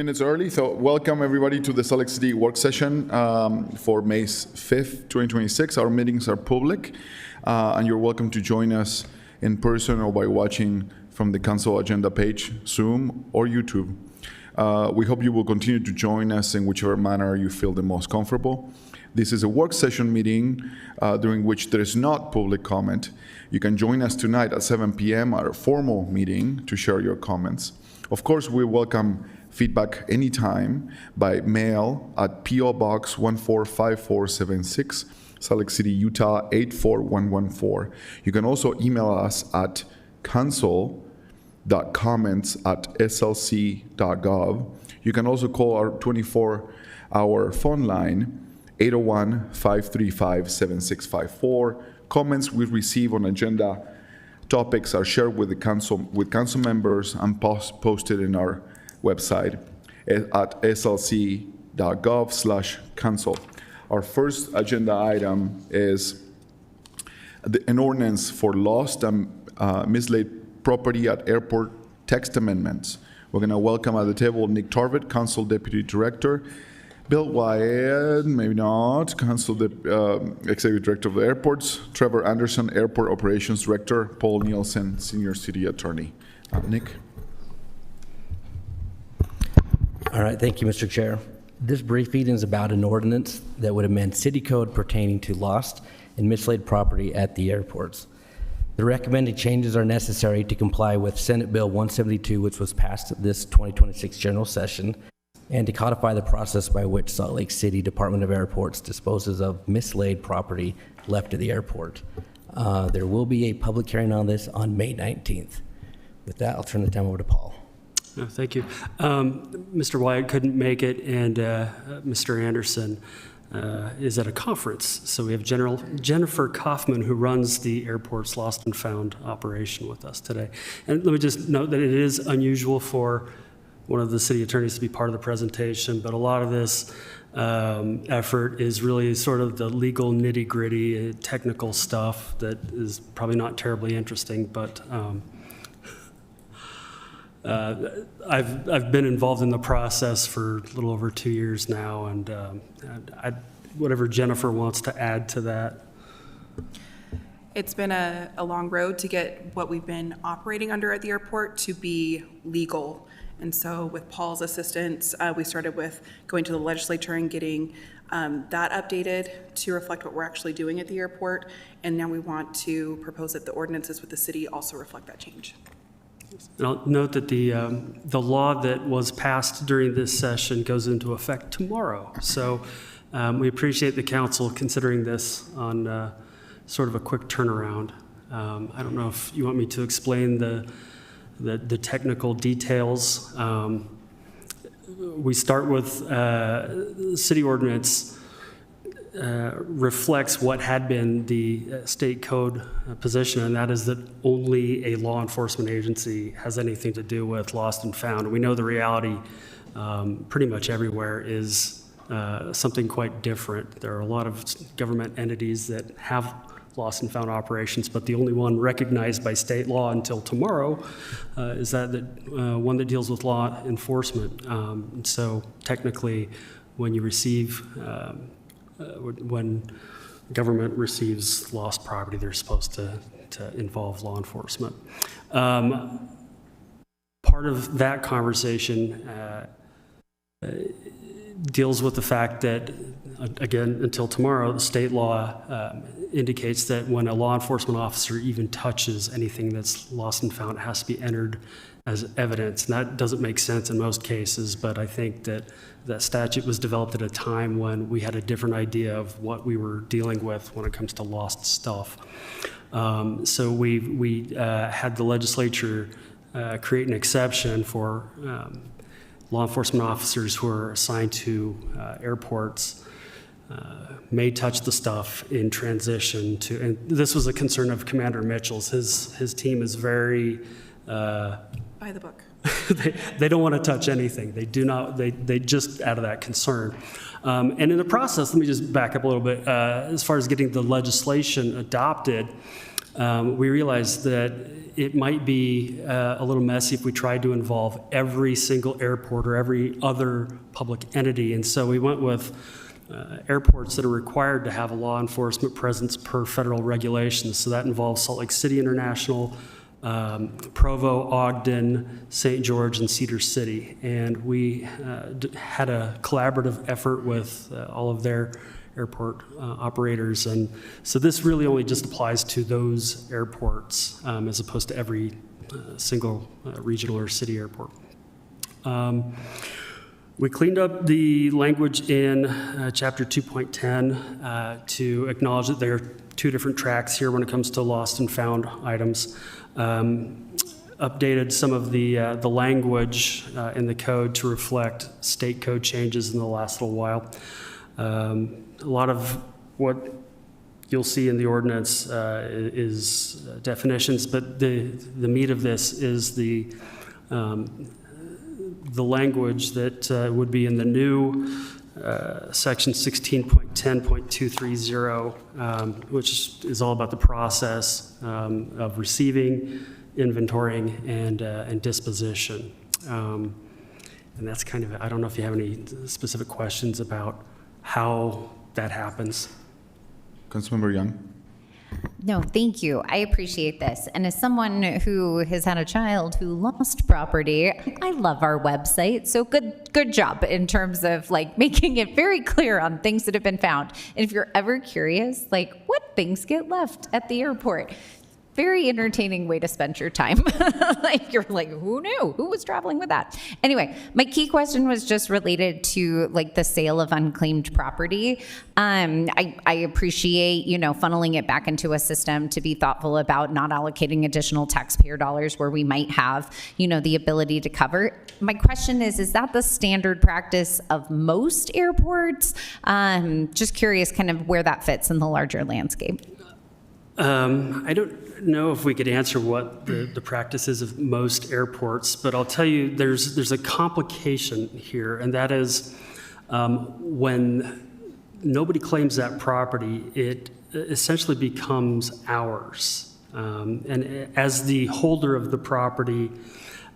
minutes early. So welcome everybody to the Salt Lake City work session for May 5th, 2026. Our meetings are public, and you're welcome to join us in person or by watching from the council agenda page, Zoom, or YouTube. We hope you will continue to join us in whichever manner you feel the most comfortable. This is a work session meeting during which there is not public comment. You can join us tonight at 7 p.m. at our formal meeting to share your comments. Of course, we welcome feedback anytime by mail at P.O. Box 145476, Salt Lake City, Utah 84114. You can also email us at council.comments@slc.gov. You can also call our 24-hour phone line, 801-535-7654. Comments we receive on agenda topics are shared with the council members and posted in our website at slc.gov/council. Our first agenda item is an ordinance for lost and mislaid property at airport text amendments. We're going to welcome at the table Nick Tarvett, Council Deputy Director, Bill Wyatt, maybe not, Executive Director of the Airports, Trevor Anderson, Airport Operations Director, Paul Nielsen, Senior City Attorney. Nick. All right, thank you, Mr. Chair. This briefing is about an ordinance that would amend city code pertaining to lost and mislaid property at the airports. The recommended changes are necessary to comply with Senate Bill 172, which was passed at this 2026 general session, and to codify the process by which Salt Lake City Department of Airports disposes of mislaid property left at the airport. There will be a public hearing on this on May 19th. With that, I'll turn the time over to Paul. Oh, thank you. Mr. Wyatt couldn't make it, and Mr. Anderson is at a conference. So we have Jennifer Kaufman, who runs the airport's lost and found operation, with us today. And let me just note that it is unusual for one of the city attorneys to be part of the presentation, but a lot of this effort is really sort of the legal nitty-gritty technical stuff that is probably not terribly interesting, but I've been involved in the process for a little over 2 years now, and whatever Jennifer wants to add to that. It's been a long road to get what we've been operating under at the airport to be legal. And so with Paul's assistance, we started with going to the legislature and getting that updated to reflect what we're actually doing at the airport. And now we want to propose that the ordinances with the city also reflect that change. And I'll note that the law that was passed during this session goes into effect tomorrow. So we appreciate the council considering this on sort of a quick turnaround. I don't know if you want me to explain the technical details. We start with city ordinance reflects what had been the state code position, and that is that only a law enforcement agency has anything to do with lost and found. We know the reality pretty much everywhere is something quite different. There are a lot of government entities that have lost and found operations, but the only one recognized by state law until tomorrow is that one that deals with law enforcement. So technically, when you receive, when government receives lost property, they're supposed to involve law enforcement. Part of that conversation deals with the fact that, again, until tomorrow, the state law indicates that when a law enforcement officer even touches anything that's lost and found, it has to be entered as evidence. And that doesn't make sense in most cases, but I think that that statute was developed at a time when we had a different idea of what we were dealing with when it comes to lost stuff. So we had the legislature create an exception for law enforcement officers who are assigned to airports may touch the stuff in transition to, and this was a concern of Commander Mitchell's. His team is very By the book. they don't want to touch anything. They do not. They just out of that concern. And in the process, let me just back up a little bit. As far as getting the legislation adopted, we realized that it might be a little messy if we tried to involve every single airport or every other public entity. And so we went with airports that are required to have a law enforcement presence per federal regulations. So that involves Salt Lake City International, Provo, Ogden, St. George, and Cedar City. And we had a collaborative effort with all of their airport operators. And so this really only just applies to those airports as opposed to every single regional or city airport. We cleaned up the language in Chapter 2.10 to acknowledge that there are two different tracks here when it comes to lost and found items. Updated some of the language in the code to reflect state code changes in the last little while. A lot of what you'll see in the ordinance is definitions, but the meat of this is the language that would be in the new section 16.10.230, which is all about the process of receiving, inventorying, and disposition. And that's kind of it. I don't know if you have any specific questions about how that happens. Councilmember Young? No, thank you. I appreciate this. And as someone who has had a child who lost property, I love our website. So good job in terms of like making it very clear on things that have been found. And if you're ever curious, like what things get left at the airport, very entertaining way to spend your time. Like you're like, who knew? Who was traveling with that? Anyway, my key question was just related to like the sale of unclaimed property. I appreciate, funneling it back into a system to be thoughtful about not allocating additional taxpayer dollars where we might have, the ability to cover. My question is that the standard practice of most airports? Just curious kind of where that fits in the larger landscape. I don't know if we could answer what the practice is of most airports, but I'll tell you there's a complication here, and that is when nobody claims that property, it essentially becomes ours. And as the holder of the property,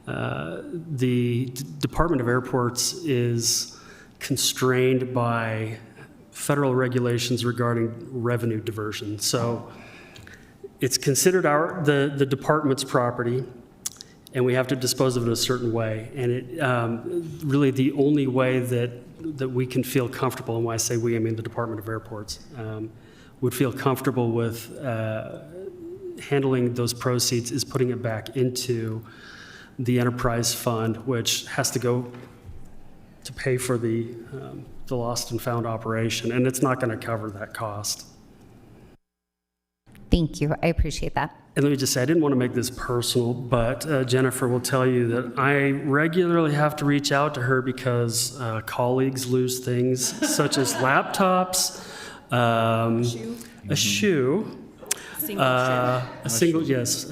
the Department of Airports is constrained by federal regulations regarding revenue diversion. So it's considered the department's property, and we have to dispose of it a certain way. And it really the only way that we can feel comfortable, and when I say we, I mean the Department of Airports, would feel comfortable with handling those proceeds is putting it back into the enterprise fund, which has to go to pay for the lost and found operation, and it's not going to cover that cost. Thank you. I appreciate that. And let me just say, I didn't want to make this personal, but Jennifer will tell you that I regularly have to reach out to her because colleagues lose things such as laptops, a shoe, yes,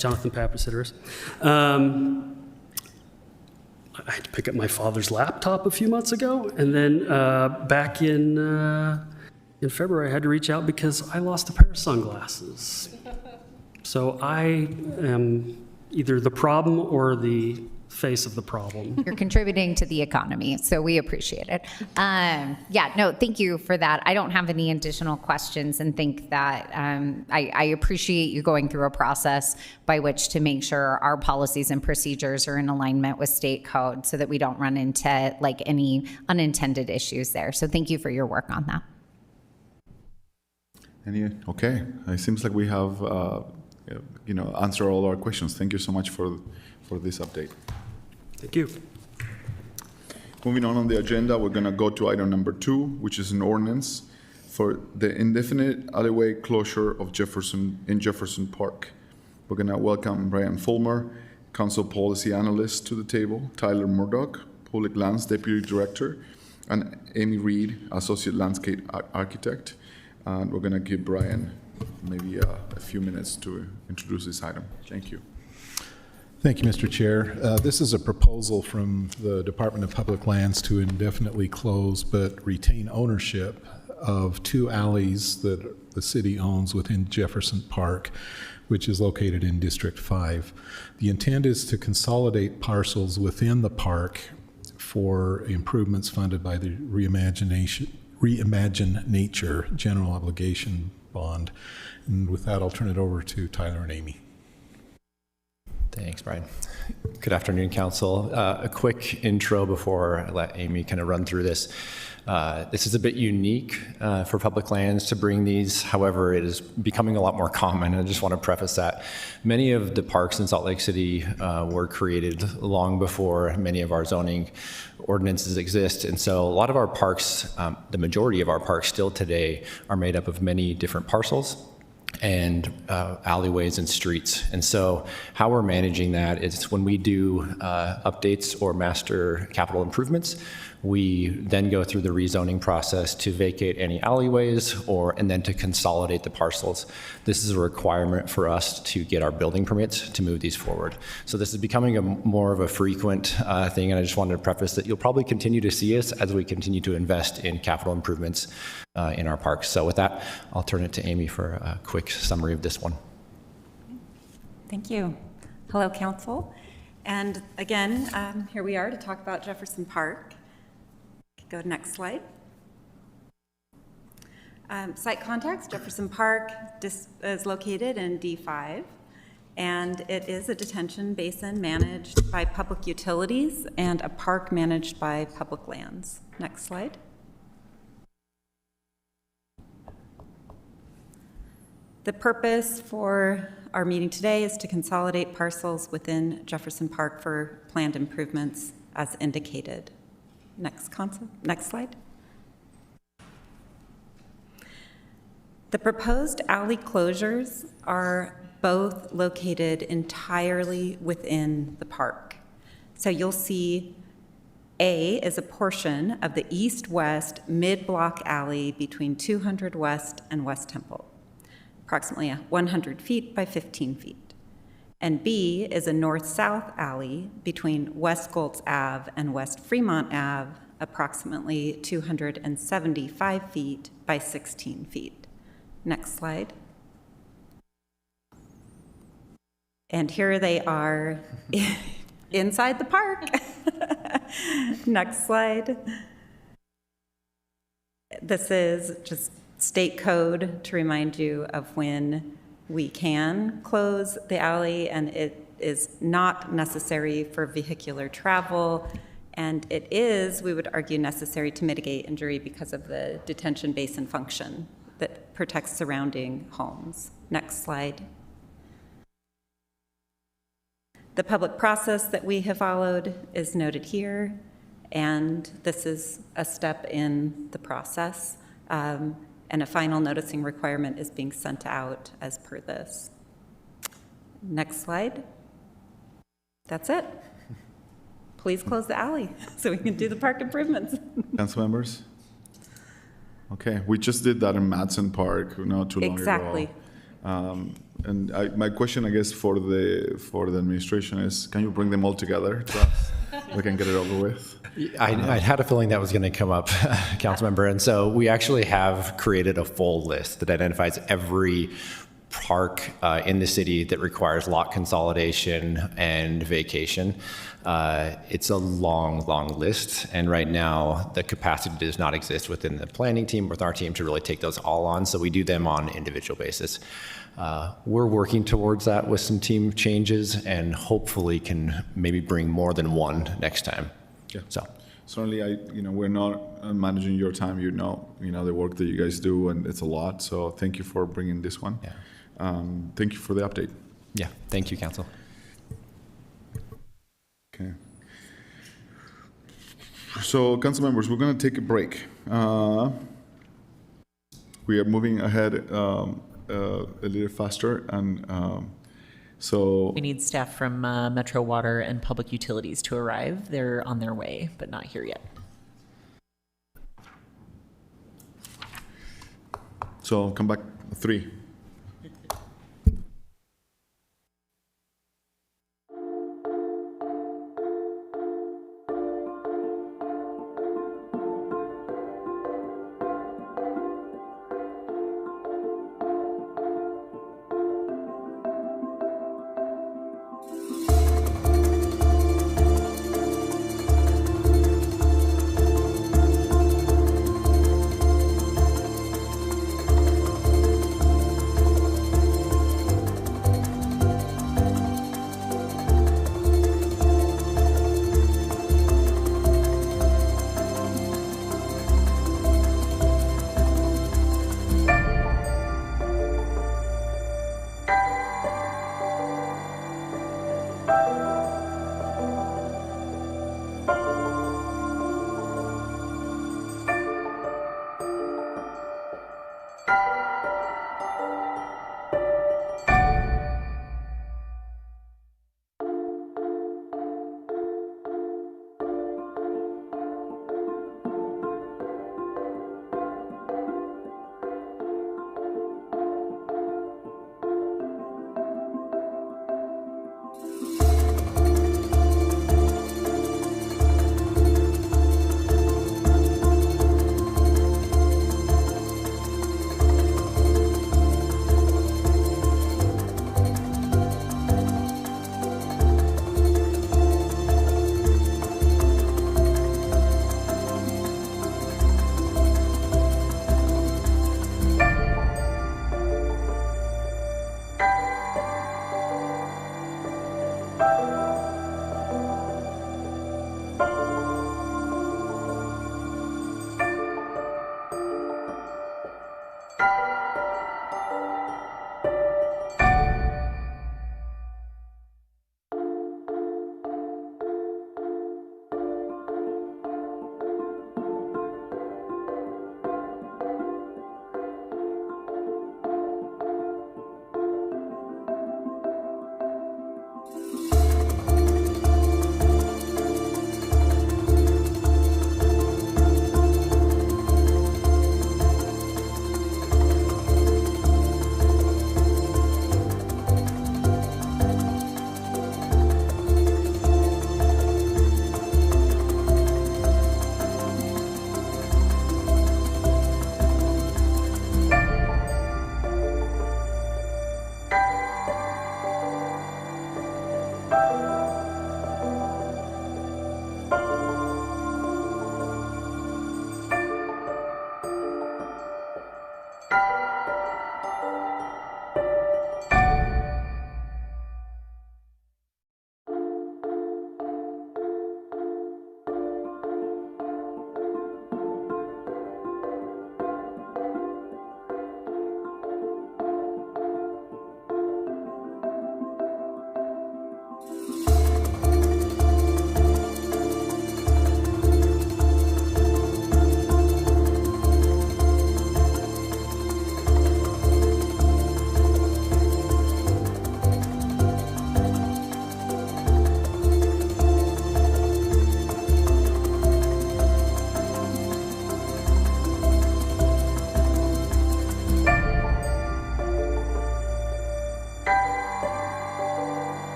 Jonathan Papasideris. I had to pick up my father's laptop a few months ago, and then back in February, I had to reach out because I lost a pair of sunglasses. So I am either the problem or the face of the problem. You're contributing to the economy, so we appreciate it. Thank you for that. I don't have any additional questions and think that I appreciate you going through a process by which to make sure our policies and procedures are in alignment with state code so that we don't run into like any unintended issues there. So thank you for your work on that. Okay, it seems like we have, answered all our questions. Thank you so much for this update. Thank you. Moving on the agenda, we're going to go to item number 2, which is an ordinance for the indefinite alleyway closure of Jefferson Park. We're going to welcome Brian Fulmer, Council Policy Analyst, to the table, Tyler Murdoch, Public Lands Deputy Director, and Amy Reed, Associate Landscape Architect. And we're going to give Brian maybe a few minutes to introduce this item. Thank you. Thank you, Mr. Chair. This is a proposal from the Department of Public Lands to indefinitely close but retain ownership of 2 alleys that the city owns within Jefferson Park, which is located in District 5. The intent is to consolidate parcels within the park for improvements funded by the Reimagine Nature General Obligation Bond. And with that, I'll turn it over to Tyler and Amy. Thanks, Brian. Good afternoon, Council. A quick intro before I let Amy kind of run through this. This is a bit unique for public lands to bring these. However, it is becoming a lot more common. I just want to preface that. Many of the parks in Salt Lake City were created long before many of our zoning ordinances exist. And so a lot of our parks, the majority of our parks still today, are made up of many different parcels and alleyways and streets. And so how we're managing that is when we do updates or master capital improvements, we then go through the rezoning process to vacate any alleyways and then to consolidate the parcels. This is a requirement for us to get our building permits to move these forward. So this is becoming more of a frequent thing, and I just wanted to preface that you'll probably continue to see us as we continue to invest in capital improvements in our parks. So with that, I'll turn it to Amy for a quick summary of this one. Thank you. Hello, Council. And again, here we are to talk about Jefferson Park. Go to next slide. Site context, Jefferson Park is located in D5, and it is a detention basin managed by public utilities and a park managed by public lands. Next slide. The purpose for our meeting today is to consolidate parcels within Jefferson Park for planned improvements as indicated. Next slide. The proposed alley closures are both located entirely within the park. So you'll see A is a portion of the east-west mid-block alley between 200 West and West Temple, approximately 100 feet by 15 feet. And B is a north-south alley between West Goltz Ave and West Fremont Ave, approximately 275 feet by 16 feet. Next slide. And here they are inside the park. Next slide. This is just state code to remind you of when we can close the alley, and it is not necessary for vehicular travel, and it is, we would argue, necessary to mitigate injury because of the detention basin function that protects surrounding homes. Next slide. The public process that we have followed is noted here, and this is a step in the process. And a final noticing requirement is being sent out as per this. Next slide. That's it. Please close the alley so we can do the park improvements. Council members? Okay, we just did that in Madsen Park not too long Exactly. ago. And my question, I guess, for the administration is, can you bring them all together to us? We can get it over with. I had a feeling that was going to come up, Councilmember, and so we actually have created a full list that identifies every park in the city that requires lot consolidation and vacation. It's a long list, and right now the capacity does not exist within the planning team, with our team, to really take those all on, so we do them on an individual basis. We're working towards that with some team changes, and hopefully can maybe bring more than one next time. Yeah. So. Certainly, we're not managing your time. You know the work that you guys do, and it's a lot. So thank you for bringing this one. Yeah. Thank you for the update. Yeah. Thank you, Council. Okay. So, council members, we're going to take a break. We are moving ahead a little faster, and so We need staff from Metro Water and Public Utilities to arrive. They're on their way, but not here yet. So come back 3.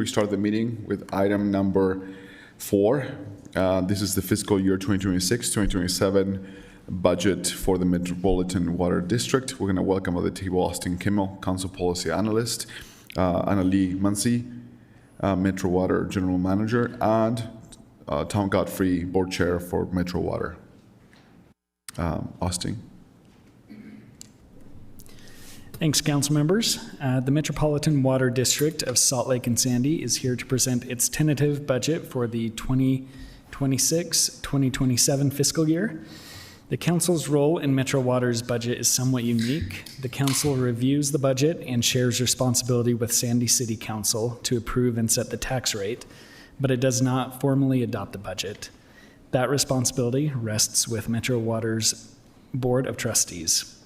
restart the meeting with item number 4. This is the fiscal year 2026-2027 budget for the Metropolitan Water District. We're going to welcome at the table Austin Kimmel, Council Policy Analyst, Annalee Muncy, Metro Water General Manager, and Tom Godfrey, Board Chair for Metro Water. Austin. Thanks, council members. The Metropolitan Water District of Salt Lake and Sandy is here to present its tentative budget for the 2026-2027 fiscal year. The council's role in Metro Water's budget is somewhat unique. The council reviews the budget and shares responsibility with Sandy City Council to approve and set the tax rate, but it does not formally adopt the budget. That responsibility rests with Metro Water's Board of Trustees.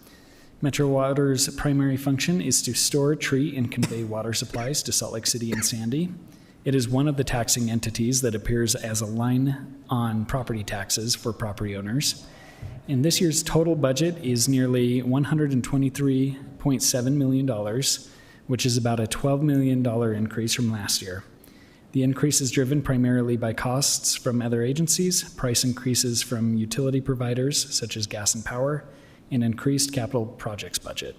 Metro Water's primary function is to store, treat, and convey water supplies to Salt Lake City and Sandy. It is one of the taxing entities that appears as a line on property taxes for property owners. And this year's total budget is nearly $123.7 million, which is about a $12 million increase from last year. The increase is driven primarily by costs from other agencies, price increases from utility providers such as gas and power, and increased capital projects budget.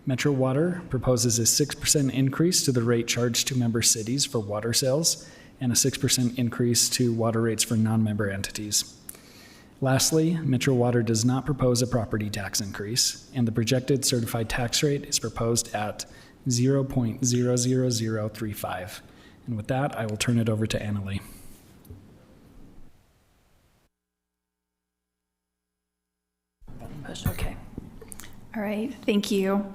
Metro Water proposes a 6% increase to the rate charged to member cities for water sales and a 6% increase to water rates for non-member entities. Lastly, Metro Water does not propose a property tax increase, and the projected certified tax rate is proposed at 0.00035. And with that, I will turn it over to Annalee. Okay. All right. Thank you.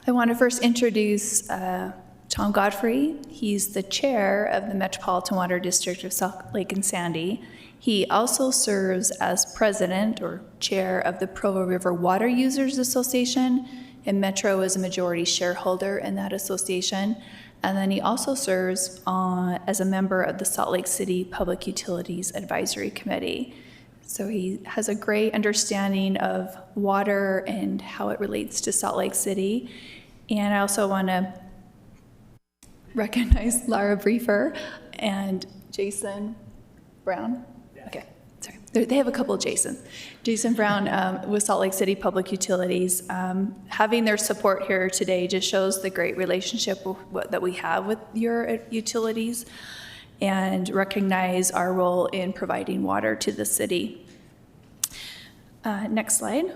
I want to first introduce Tom Godfrey. He's the chair of the Metropolitan Water District of Salt Lake and Sandy. He also serves as president or chair of the Provo River Water Users Association, and Metro is a majority shareholder in that association. And then he also serves as a member of the Salt Lake City Public Utilities Advisory Committee. So he has a great understanding of water and how it relates to Salt Lake City. And I also want to recognize Lara Briefer and Jason Brown. Okay, sorry. They have a couple of Jasons. Jason Brown with Salt Lake City Public Utilities. Having their support here today just shows the great relationship that we have with your utilities and recognize our role in providing water to the city. Next slide.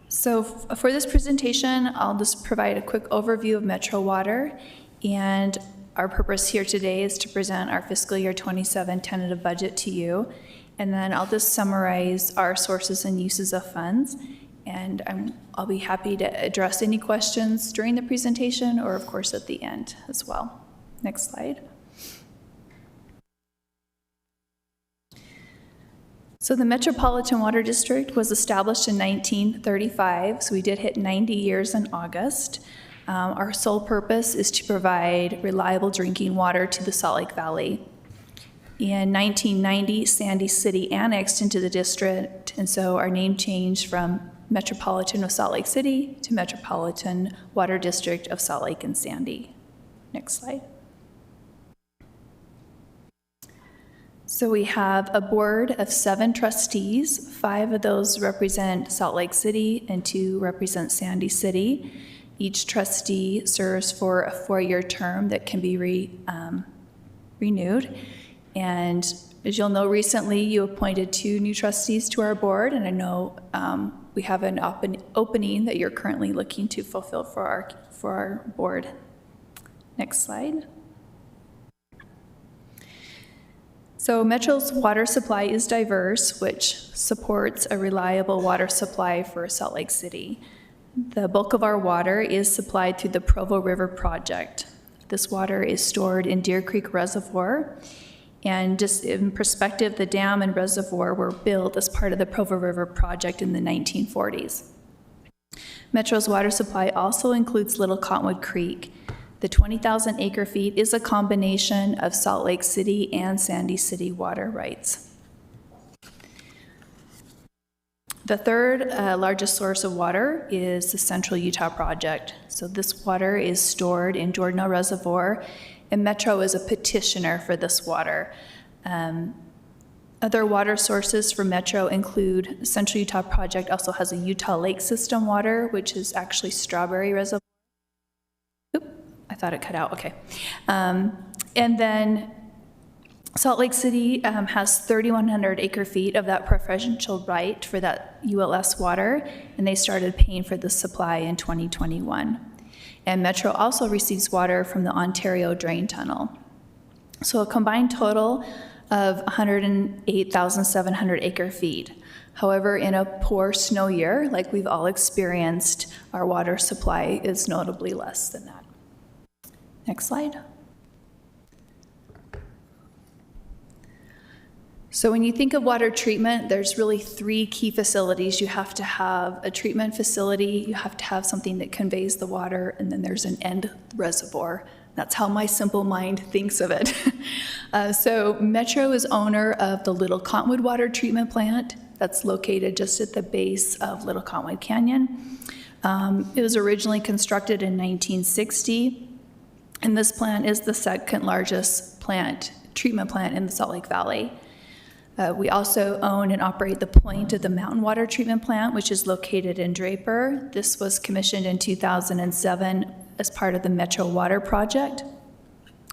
So for this presentation, I'll just provide a quick overview of Metro Water, and our purpose here today is to present our fiscal year 27 tentative budget to you, and then I'll just summarize our sources and uses of funds, and I'll be happy to address any questions during the presentation or of course at the end as well. Next slide. So the Metropolitan Water District was established in 1935, so we did hit 90 years in August. Our sole purpose is to provide reliable drinking water to the Salt Lake Valley. In 1990, Sandy City annexed into the district, and so our name changed from Metropolitan of Salt Lake City to Metropolitan Water District of Salt Lake and Sandy. Next slide. So we have a board of 7 trustees. 5 of those represent Salt Lake City and 2 represent Sandy City. Each trustee serves for a 4-year term that can be renewed. And as you'll know, recently you appointed 2 new trustees to our board, and I know we have an opening that you're currently looking to fulfill for our board. Next slide. So Metro's water supply is diverse, which supports a reliable water supply for Salt Lake City. The bulk of our water is supplied through the Provo River Project. This water is stored in Deer Creek Reservoir. And just in perspective, the dam and reservoir were built as part of the Provo River Project in the 1940s. Metro's water supply also includes Little Cottonwood Creek. The 20,000 acre feet is a combination of Salt Lake City and Sandy City water rights. The third largest source of water is the Central Utah Project. So this water is stored in Jordanelle Reservoir, and Metro is a petitioner for this water. Other water sources for Metro include Central Utah Project also has a Utah Lake System water, which is actually Strawberry Reservoir. Oop, I thought it cut out, okay. And then Salt Lake City has 3,100 acre feet of that preferential right for that ULS water, and they started paying for the supply in 2021. And Metro also receives water from the Ontario Drain Tunnel. So a combined total of 108,700 acre feet. However, in a poor snow year, like we've all experienced, our water supply is notably less than that. Next slide. So when you think of water treatment, there's really three key facilities. You have to have a treatment facility, you have to have something that conveys the water, and then there's an end reservoir. That's how my simple mind thinks of it. So Metro is owner of the Little Cottonwood Water Treatment Plant that's located just at the base of Little Cottonwood Canyon. It was originally constructed in 1960, and this plant is the second largest treatment plant in the Salt Lake Valley. We also own and operate the Point of the Mountain Water Treatment Plant, which is located in Draper. This was commissioned in 2007 as part of the Metro Water Project.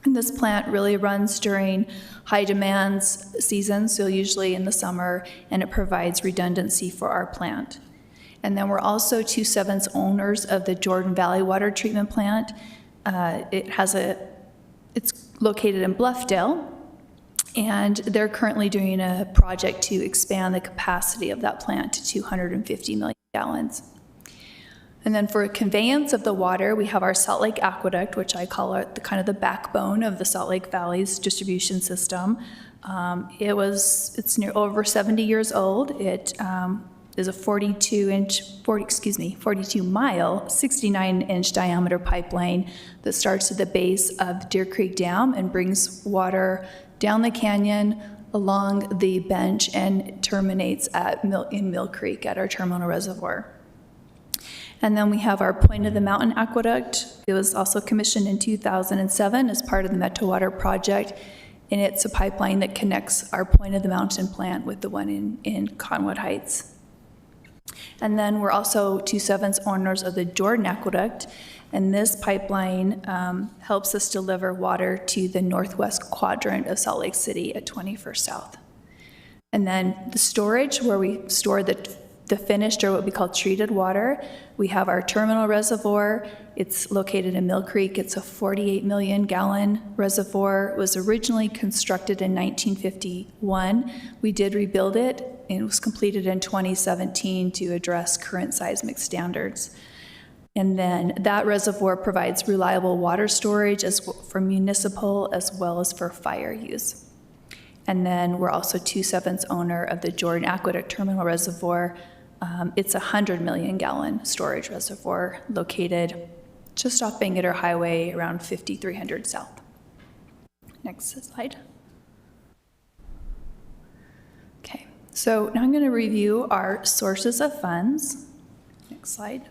And this plant really runs during high demands seasons, so usually in the summer, and it provides redundancy for our plant. And then we're also 2/7 owners of the Jordan Valley Water Treatment Plant. It's located in Bluffdale, and they're currently doing a project to expand the capacity of that plant to 250 million gallons. And then for conveyance of the water, we have our Salt Lake Aqueduct, which I call it the backbone of the Salt Lake Valley's distribution system. It's near over 70 years old. It is a 42 mile, 69-inch diameter pipeline that starts at the base of Deer Creek Dam and brings water down the canyon, along the bench, and terminates in Mill Creek at our terminal reservoir. And then we have our Point of the Mountain Aqueduct. It was also commissioned in 2007 as part of the Metro Water Project, and it's a pipeline that connects our Point of the Mountain plant with the one in Cottonwood Heights. And then we're also 2/7 owners of the Jordan Aqueduct, and this pipeline helps us deliver water to the northwest quadrant of Salt Lake City at 21st South. And then the storage, where we store the finished, or what we call treated water, we have our terminal reservoir. It's located in Mill Creek. It's a 48 million gallon reservoir. It was originally constructed in 1951. We did rebuild it, and it was completed in 2017 to address current seismic standards. And then that reservoir provides reliable water storage for municipal as well as for fire use. And then we're also 2/7 owner of the Jordan Aqueduct Terminal Reservoir. It's a 100 million gallon storage reservoir located just off Bangerter Highway around 5300 South. Next slide. Okay, so now I'm going to review our sources of funds. Next slide.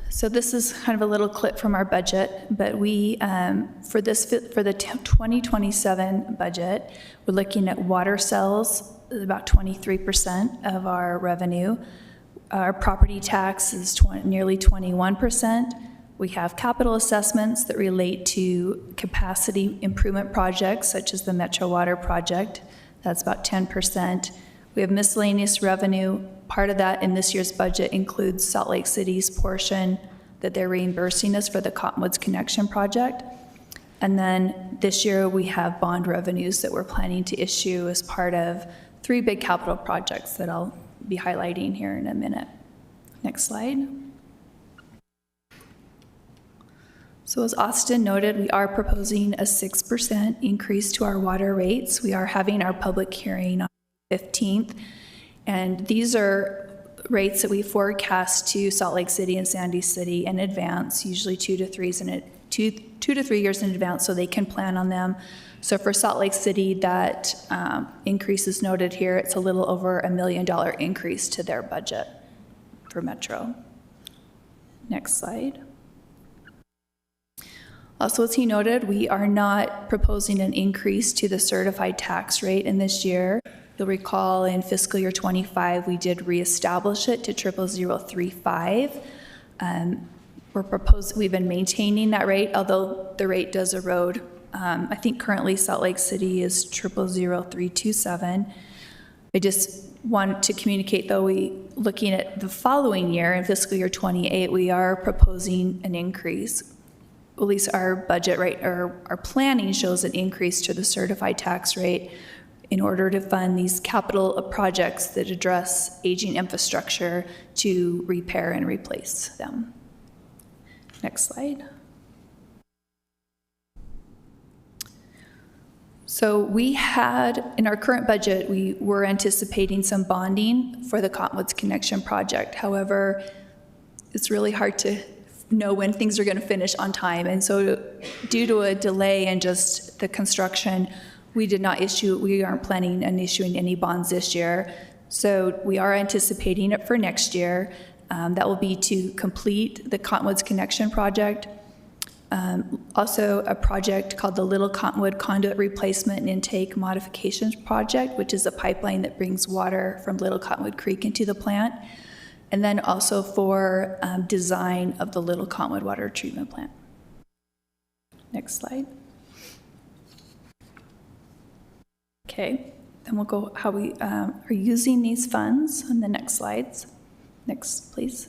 So this is kind of a little clip from our budget, but we, for the 2027 budget, we're looking at water sales, about 23% of our revenue. Our property tax is nearly 21%. We have capital assessments that relate to capacity improvement projects, such as the Metro Water Project. That's about 10%. We have miscellaneous revenue. Part of that in this year's budget includes Salt Lake City's portion that they're reimbursing us for the Cottonwoods Connection project. And then this year we have bond revenues that we're planning to issue as part of 3 big capital projects that I'll be highlighting here in a minute. Next slide. So as Austin noted, we are proposing a 6% increase to our water rates. We are having our public hearing on the 15th, and these are rates that we forecast to Salt Lake City and Sandy City in advance, usually 2 to 3 years in advance, so they can plan on them. So for Salt Lake City, that increase is noted here. It's a little over $1 million increase to their budget for Metro. Next slide. Also, as he noted, we are not proposing an increase to the certified tax rate in this year. You'll recall in fiscal year 25, we did reestablish it to 00035. we've been maintaining that rate, although the rate does erode. I think currently Salt Lake City is 000327. I just want to communicate, though, looking at the following year, in fiscal year 28, we are proposing an increase. At least our budget rate, or our planning shows an increase to the certified tax rate in order to fund these capital projects that address aging infrastructure to repair and replace them. Next slide. So we had, in our current budget, we were anticipating some bonding for the Cottonwoods Connection project. However, it's really hard to know when things are going to finish on time. And so due to a delay in just the construction, we aren't planning on issuing any bonds this year. So we are anticipating it for next year. That will be to complete the Cottonwoods Connection project. Also a project called the Little Cottonwood Conduit Replacement and Intake Modifications Project, which is a pipeline that brings water from Little Cottonwood Creek into the plant. And then also for design of the Little Cottonwood Water Treatment Plant. Next slide. Okay, then we'll go how we are using these funds on the next slides. Next, please.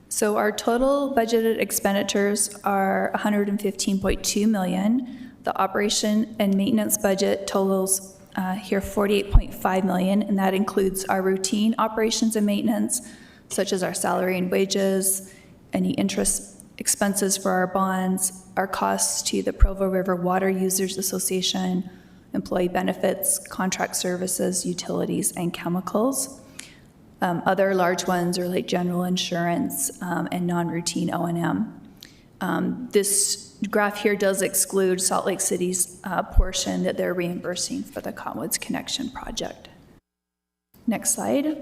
So our total budgeted expenditures are $115.2 million. The operation and maintenance budget totals here $48.5 million, and that includes our routine operations and maintenance, such as our salary and wages, any interest expenses for our bonds, our costs to the Provo River Water Users Association, employee benefits, contract services, utilities, and chemicals. Other large ones are like general insurance and non-routine O&M. This graph here does exclude Salt Lake City's portion that they're reimbursing for the Cottonwoods Connection project. Next slide.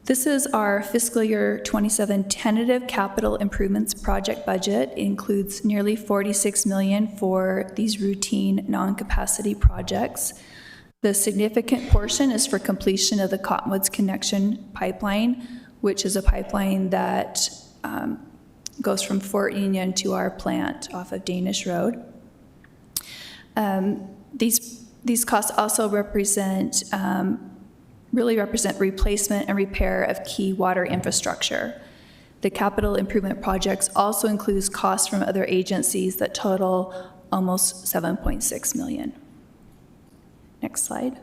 This is our fiscal year 27 tentative capital improvements project budget. It includes nearly $46 million for these routine non-capacity projects. The significant portion is for completion of the Cottonwoods Connection pipeline, which is a pipeline that goes from Fort Union to our plant off of Danish Road. These costs also really represent replacement and repair of key water infrastructure. The capital improvement projects also includes costs from other agencies that total almost $7.6 million. Next slide.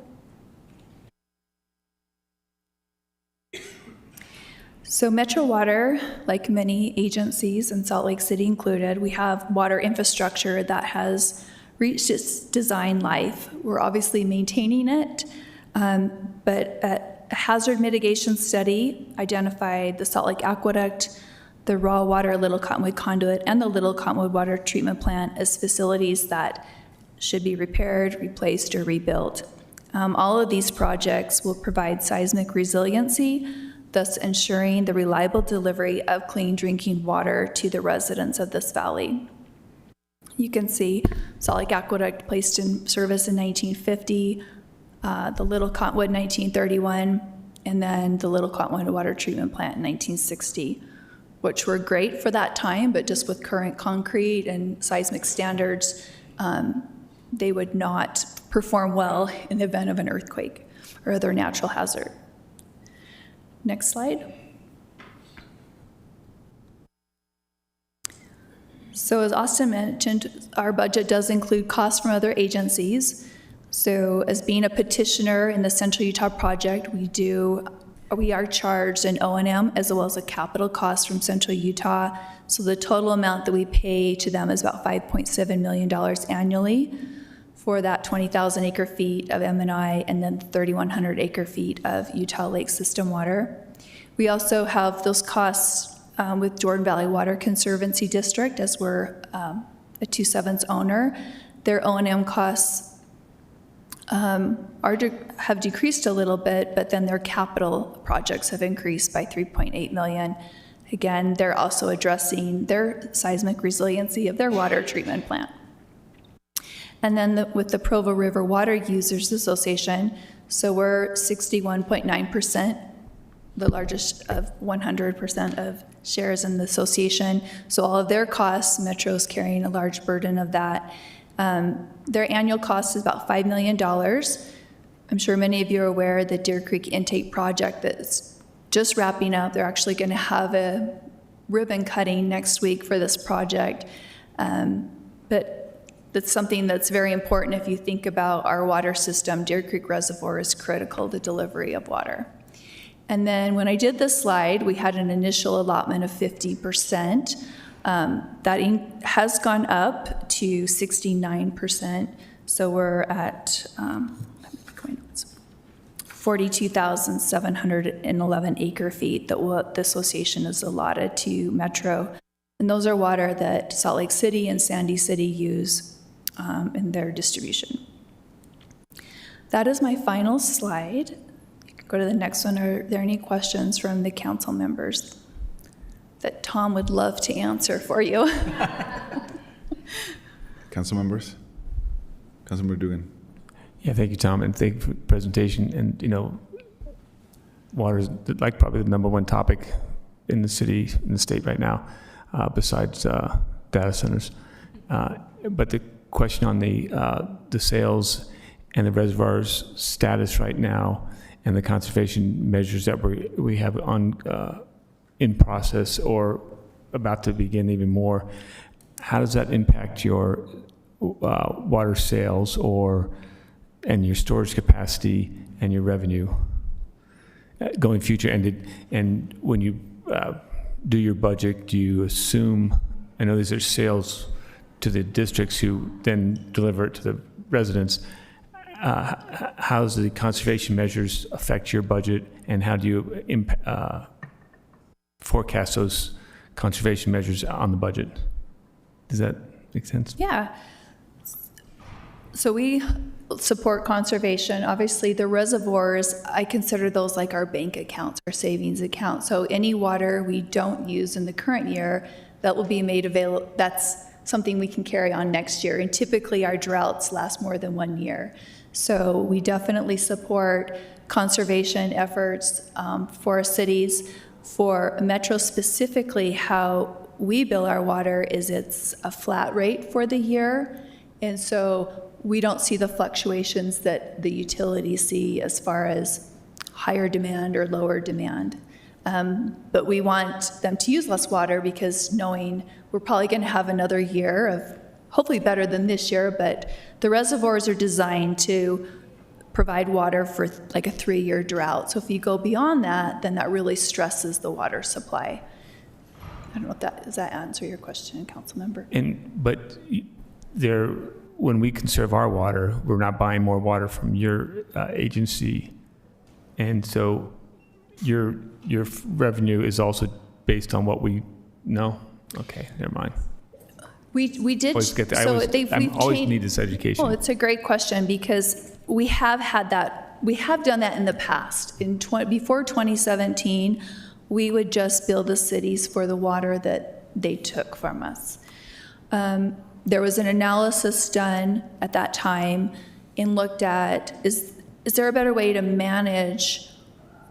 So Metro Water, like many agencies, and Salt Lake City included, we have water infrastructure that has reached its design life. We're obviously maintaining it, but a hazard mitigation study identified the Salt Lake Aqueduct, the raw water Little Cottonwood Conduit, and the Little Cottonwood Water Treatment Plant as facilities that should be repaired, replaced, or rebuilt. All of these projects will provide seismic resiliency, thus ensuring the reliable delivery of clean drinking water to the residents of this valley. You can see Salt Lake Aqueduct placed in service in 1950, the Little Cottonwood 1931, and then the Little Cottonwood Water Treatment Plant in 1960, which were great for that time, but just with current concrete and seismic standards, they would not perform well in the event of an earthquake or other natural hazard. Next slide. So as Austin mentioned, our budget does include costs from other agencies. So as being a petitioner in the Central Utah project, we are charged an O&M as well as a capital cost from Central Utah. So the total amount that we pay to them is about $5.7 million annually for that 20,000 acre feet of M&I and then 3,100 acre feet of Utah Lake System water. We also have those costs with Jordan Valley Water Conservancy District, as we're a 2/7 owner. Their O&M costs have decreased a little bit, but then their capital projects have increased by $3.8 million. Again, they're also addressing their seismic resiliency of their water treatment plant. And then with the Provo River Water Users Association, So we're 61.9%, the largest of 100% of shares in the association. So all of their costs, Metro's carrying a large burden of that. Their annual cost is about $5 million. I'm sure many of you are aware the Deer Creek intake project that's just wrapping up. They're actually going to have a ribbon cutting next week for this project. But that's something that's very important if you think about our water system. Deer Creek Reservoir is critical to delivery of water. And then when I did this slide, we had an initial allotment of 50%. That has gone up to 69%. So we're at 42,711 acre feet that the association is allotted to Metro. And those are water that Salt Lake City and Sandy City use in their distribution. That is my final slide. You can go to the next one. Are there any questions from the council members that Tom would love to answer for you? Council members? Councilmember Dugan. Yeah, thank you, Tom, and thank you for the presentation. And, you know, water is like probably the #1 topic in the city, in the state right now, besides data centers. But the question on the sales and the reservoirs status right now and the conservation measures that we have on in process or about to begin even more, how does that impact your water sales and your storage capacity and your revenue going future? And when you do your budget, do you assume, I know these are sales to the districts who then deliver it to the residents, how does the conservation measures affect your budget, and how do you forecast those conservation measures on the budget? Does that make sense? Yeah. So we support conservation. Obviously, the reservoirs, I consider those like our bank accounts, our savings accounts. So any water we don't use in the current year, that will be made available, that's something we can carry on next year. And typically our droughts last more than 1 year. So we definitely support conservation efforts for our cities. For Metro specifically, how we bill our water is it's a flat rate for the year. And so we don't see the fluctuations that the utilities see as far as higher demand or lower demand. But we want them to use less water because knowing we're probably going to have another year of hopefully better than this year, but the reservoirs are designed to provide water for like a 3-year drought. So if you go beyond that, then that really stresses the water supply. I don't know if does that answer your question, council member? But when we conserve our water, we're not buying more water from your agency, and so your revenue is also based on what we know. Okay, never mind. We did. I always need this education. Well, it's a great question because we have had that. We have done that in the past. Before 2017, we would just bill the cities for the water that they took from us. There was an analysis done at that time and looked at, is there a better way to manage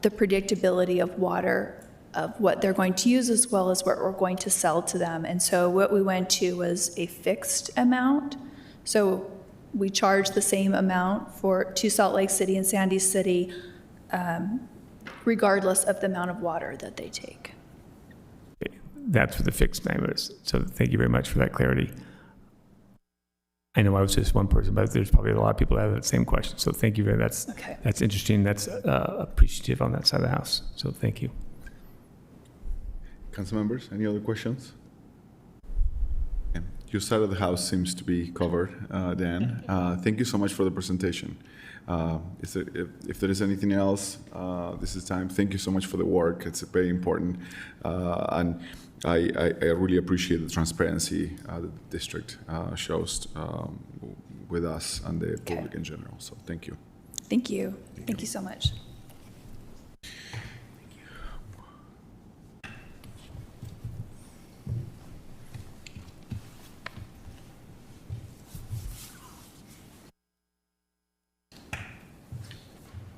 the predictability of water, of what they're going to use as well as what we're going to sell to them. And so what we went to was a fixed amount. So we charge the same amount to Salt Lake City and Sandy City, regardless of the amount of water that they take. That's what the fixed name is. So thank you very much for that clarity. I know I was just one person, but there's probably a lot of people that have that same question. So thank you very much. That's interesting. That's appreciative on that side of the house. So thank you. Council members, any other questions? Okay. Your side of the house seems to be covered, Dan. Thank you so much for the presentation. If there is anything else, this is time. Thank you so much for the work. It's very important. And I really appreciate the transparency the district shows with us and the public in general. So thank you. Thank you. Thank you so much.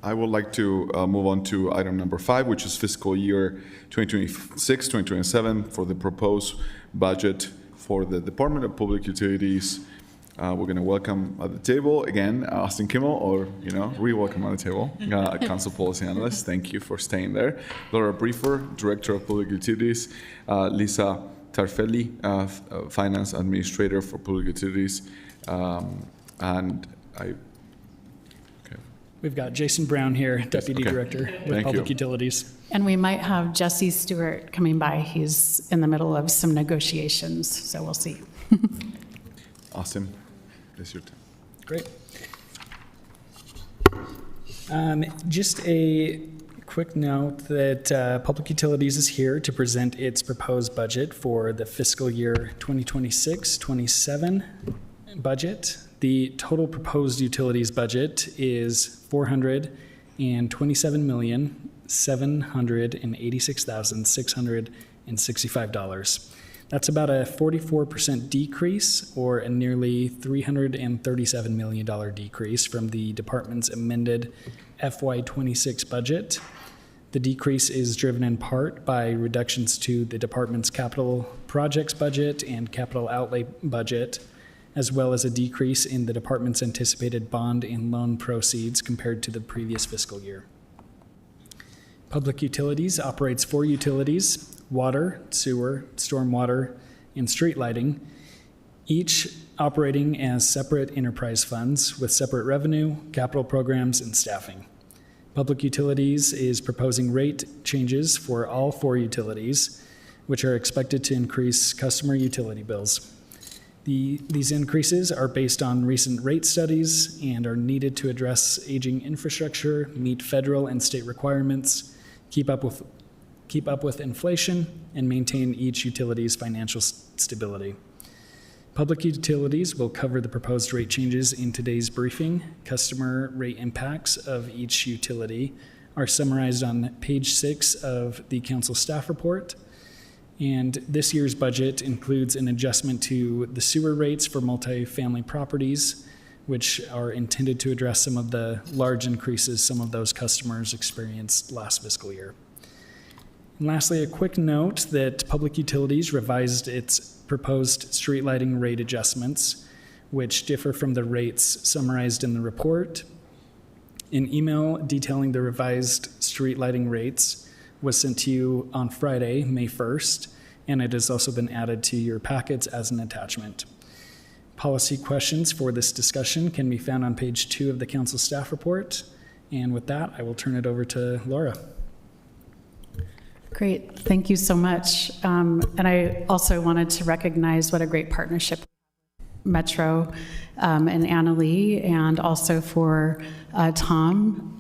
I would like to move on to item number 5, which is fiscal year 2026-2027 for the proposed budget for the Department of Public Utilities. We're going to welcome at the table again Austin Kimmel, or re-welcome at the table, Council Policy Analyst. Thank you for staying there. Laura Briefer, Director of Public Utilities. Lisa Tarfelli, Finance Administrator for Public Utilities, We've got Jason Brown here, Deputy Director with Public Utilities. And we might have Jesse Stewart coming by. He's in the middle of some negotiations, so we'll see. Austin, it's your turn. Great. Just a quick note that Public Utilities is here to present its proposed budget for the fiscal year 2026-27 budget. The total proposed utilities budget is $421,786,665. That's about a 44% decrease, or a nearly $337 million decrease from the department's amended FY26 budget. The decrease is driven in part by reductions to the department's capital projects budget and capital outlay budget, as well as a decrease in the department's anticipated bond and loan proceeds compared to the previous fiscal year. Public Utilities operates 4 utilities: water, sewer, stormwater, and street lighting, each operating as separate enterprise funds with separate revenue, capital programs, and staffing. Public Utilities is proposing rate changes for all 4 utilities, which are expected to increase customer utility bills. These increases are based on recent rate studies and are needed to address aging infrastructure, meet federal and state requirements, keep up with inflation, and maintain each utility's financial stability. Public Utilities will cover the proposed rate changes in today's briefing. Customer rate impacts of each utility are summarized on page 6 of the council staff report. And this year's budget includes an adjustment to the sewer rates for multifamily properties, which are intended to address some of the large increases some of those customers experienced last fiscal year. And lastly, a quick note that Public Utilities revised its proposed street lighting rate adjustments, which differ from the rates summarized in the report. An email detailing the revised street lighting rates was sent to you on Friday, May 1st, and it has also been added to your packets as an attachment. Policy questions for this discussion can be found on page 2 of the council staff report. And with that, I will turn it over to Laura. Great, thank you so much. And I also wanted to recognize what a great partnership Metro and Anna Lee, and also for Tom,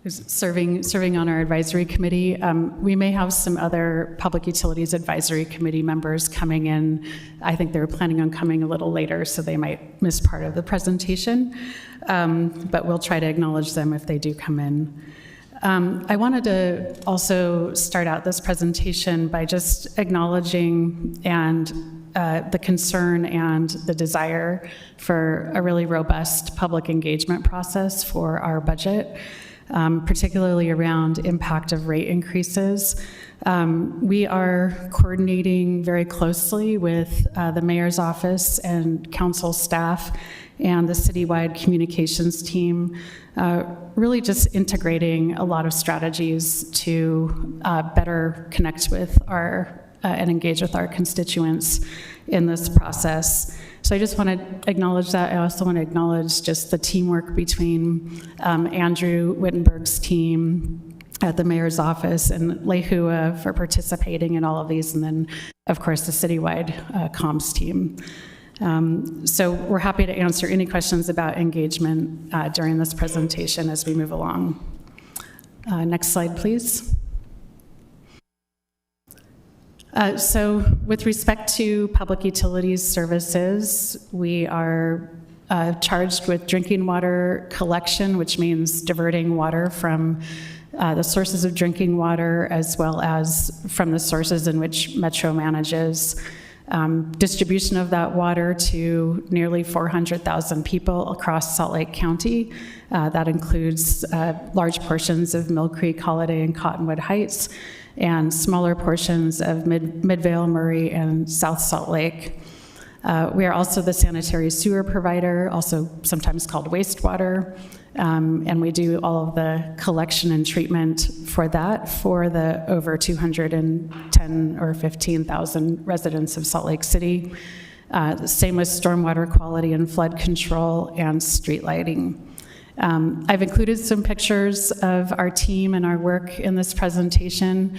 who's serving on our advisory committee. We may have some other Public Utilities Advisory Committee members coming in. I think they were planning on coming a little later, so they might miss part of the presentation. But we'll try to acknowledge them if they do come in. I wanted to also start out this presentation by just acknowledging the concern and the desire for a really robust public engagement process for our budget, particularly around impact of rate increases. We are coordinating very closely with the mayor's office and council staff and the citywide communications team, really just integrating a lot of strategies to better connect with and engage with our constituents in this process. So I just want to acknowledge that. I also want to acknowledge just the teamwork between Andrew Wittenberg's team at the mayor's office and Lehua for participating in all of these, and then, of course, the citywide comms team. So we're happy to answer any questions about engagement during this presentation as we move along. Next slide, please. So with respect to public utilities services, we are charged with drinking water collection, which means diverting water from the sources of drinking water as well as from the sources in which Metro manages. distribution of that water to nearly 400,000 people across Salt Lake County. That includes large portions of Mill Creek, Holiday, and Cottonwood Heights, and smaller portions of Midvale, Murray, and South Salt Lake. We are also the sanitary sewer provider, also sometimes called wastewater, and we do all of the collection and treatment for that for the over 210 or 15,000 residents of Salt Lake City. Same with stormwater quality and flood control and street lighting. I've included some pictures of our team and our work in this presentation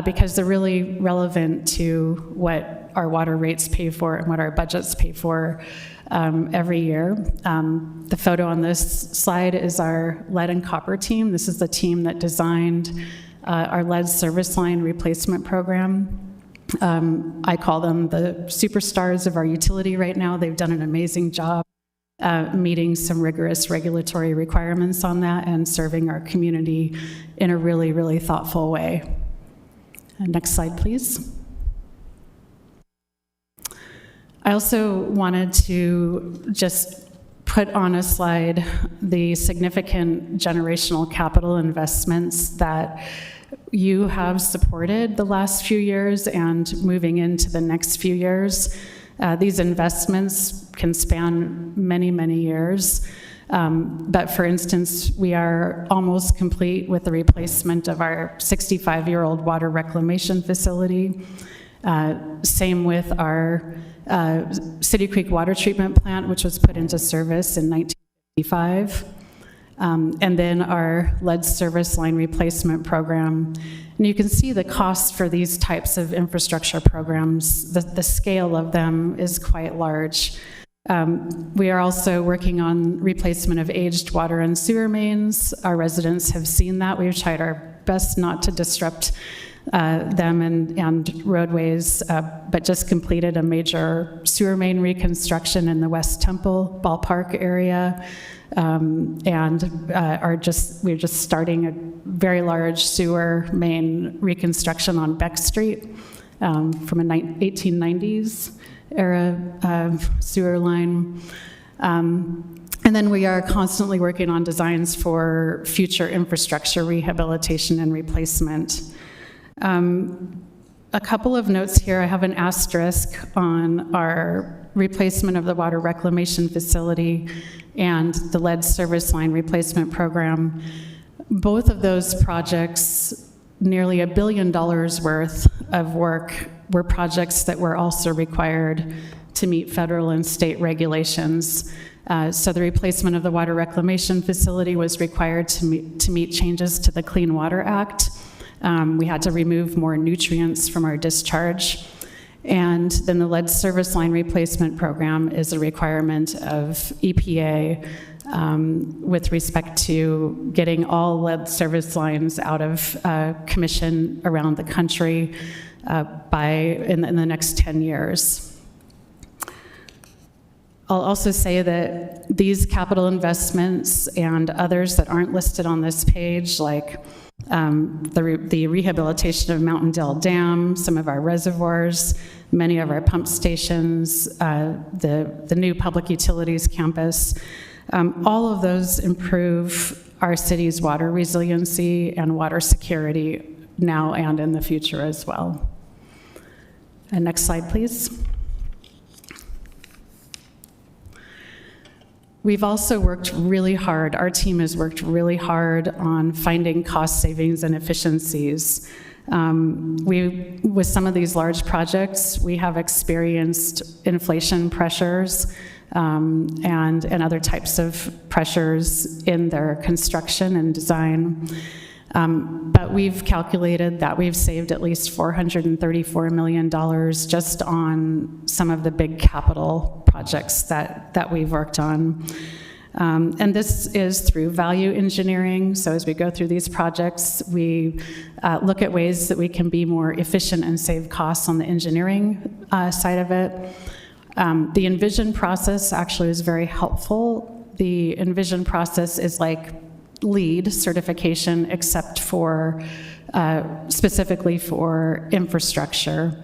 because they're really relevant to what our water rates pay for and what our budgets pay for every year. The photo on this slide is our lead and copper team. This is the team that designed our lead service line replacement program. I call them the superstars of our utility right now. They've done an amazing job meeting some rigorous regulatory requirements on that and serving our community in a really, really thoughtful way. Next slide, please. I also wanted to just put on a slide the significant generational capital investments that you have supported the last few years and moving into the next few years. These investments can span many, many years. But for instance, we are almost complete with the replacement of our 65-year-old water reclamation facility. Same with our City Creek water treatment plant, which was put into service in 1955. And then our lead service line replacement program. And you can see the cost for these types of infrastructure programs, the scale of them is quite large. We are also working on replacement of aged water and sewer mains. Our residents have seen that. We've tried our best not to disrupt them and roadways, but just completed a major sewer main reconstruction in the West Temple Ballpark area. We're just starting a very large sewer main reconstruction on Beck Street from a 1890s era sewer line. And then we are constantly working on designs for future infrastructure rehabilitation and replacement. A couple of notes here. I have an asterisk on our replacement of the water reclamation facility and the lead service line replacement program. Both of those projects, nearly $1 billion worth of work, were projects that were also required to meet federal and state regulations. So the replacement of the water reclamation facility was required to meet changes to the Clean Water Act. We had to remove more nutrients from our discharge. And then the lead service line replacement program is a requirement of EPA with respect to getting all lead service lines out of commission around the country in the next 10 years. I'll also say that these capital investments and others that aren't listed on this page, like the rehabilitation of Mountain Dell Dam, some of our reservoirs, many of our pump stations, the new public utilities campus, all of those improve our city's water resiliency and water security now and in the future as well. And next slide, please. We've also worked really hard, our team has worked really hard on finding cost savings and efficiencies. With some of these large projects, we have experienced inflation pressures and other types of pressures in their construction and design. But we've calculated that we've saved at least $434 million just on some of the big capital projects that we've worked on. And this is through value engineering. So as we go through these projects, we look at ways that we can be more efficient and save costs on the engineering side of it. The Envision process actually is very helpful. The Envision process is like LEED certification, except for specifically for infrastructure.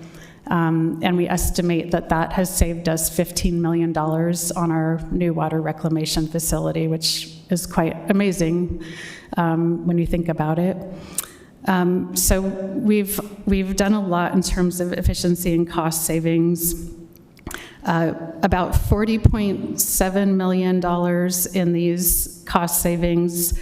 And we estimate that that has saved us $15 million on our new water reclamation facility, which is quite amazing when you think about it. So we've done a lot in terms of efficiency and cost savings. About $40.7 million in these cost savings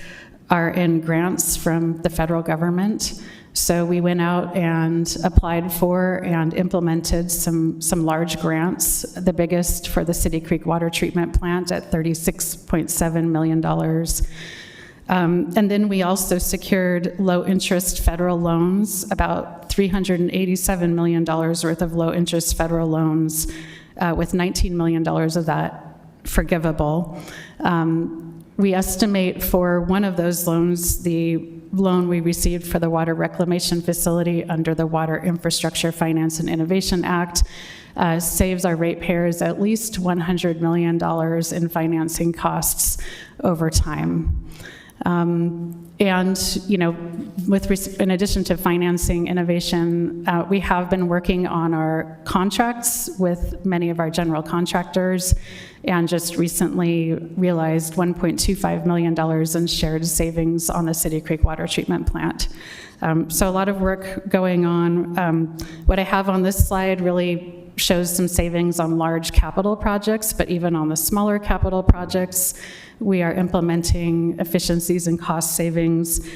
are in grants from the federal government. So we went out and applied for and implemented some large grants, the biggest for the City Creek Water Treatment Plant at $36.7 million. And then we also secured low-interest federal loans, about $387 million worth of low-interest federal loans, with $19 million of that forgivable. We estimate for one of those loans, the loan we received for the water reclamation facility under the Water Infrastructure Finance and Innovation Act, saves our ratepayers at least $100 million in financing costs over time. And, you know, in addition to financing innovation, we have been working on our contracts with many of our general contractors, and just recently realized $1.25 million in shared savings on the City Creek Water Treatment Plant. So a lot of work going on. What I have on this slide really shows some savings on large capital projects, but even on the smaller capital projects, we are implementing efficiencies and cost savings.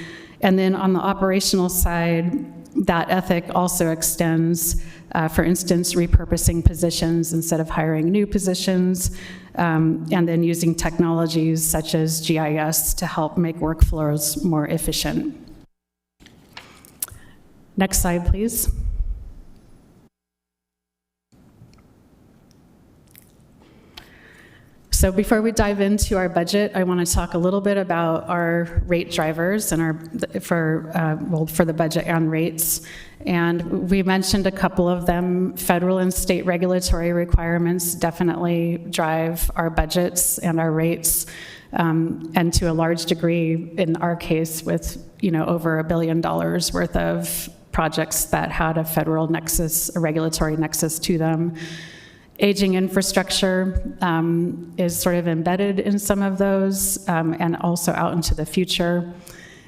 And then on the operational side, that ethic also extends, for instance, repurposing positions instead of hiring new positions, and then using technologies such as GIS to help make workflows more efficient. Next slide, please. So before we dive into our budget, I want to talk a little bit about our rate drivers and for the budget and rates. And we mentioned a couple of them. Federal and state regulatory requirements definitely drive our budgets and our rates, and to a large degree, in our case, with over $1 billion worth of projects that had a federal nexus, a regulatory nexus to them. Aging infrastructure is sort of embedded in some of those, and also out into the future.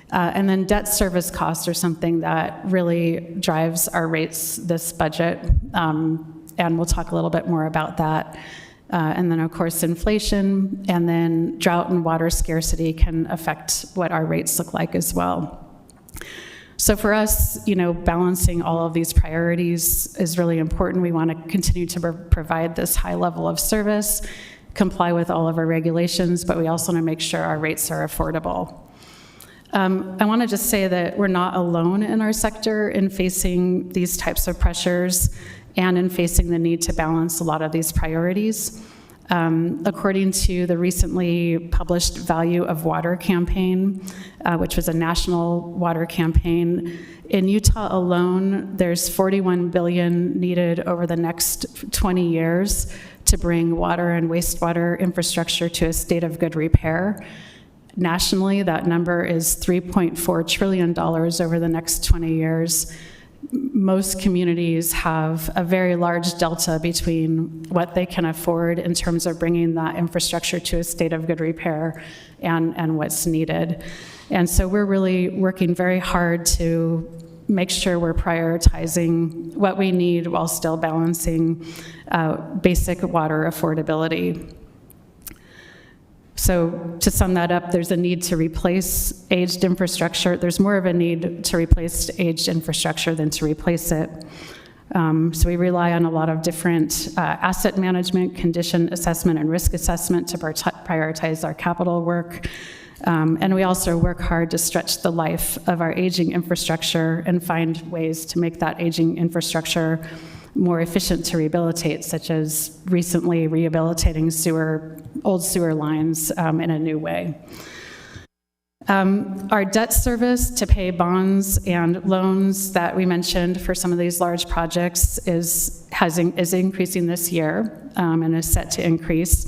And then debt service costs are something that really drives our rates this budget, and we'll talk a little bit more about that. And then, of course, inflation, and then drought and water scarcity can affect what our rates look like as well. So for us, balancing all of these priorities is really important. We want to continue to provide this high level of service, comply with all of our regulations, but we also want to make sure our rates are affordable. I want to just say that we're not alone in our sector in facing these types of pressures and in facing the need to balance a lot of these priorities. According to the recently published Value of Water campaign, which was a national water campaign, in Utah alone, there's $41 billion needed over the next 20 years to bring water and wastewater infrastructure to a state of good repair. Nationally, that number is $3.4 trillion over the next 20 years. Most communities have a very large delta between what they can afford in terms of bringing that infrastructure to a state of good repair and what's needed. And so we're really working very hard to make sure we're prioritizing what we need while still balancing basic water affordability. So to sum that up, there's a need to replace aged infrastructure. There's more of a need to replace aged infrastructure than to replace it. So we rely on a lot of different asset management, condition assessment, and risk assessment to prioritize our capital work. And we also work hard to stretch the life of our aging infrastructure and find ways to make that aging infrastructure more efficient to rehabilitate, such as recently rehabilitating old sewer lines in a new way. Our debt service to pay bonds and loans that we mentioned for some of these large projects is increasing this year, and is set to increase.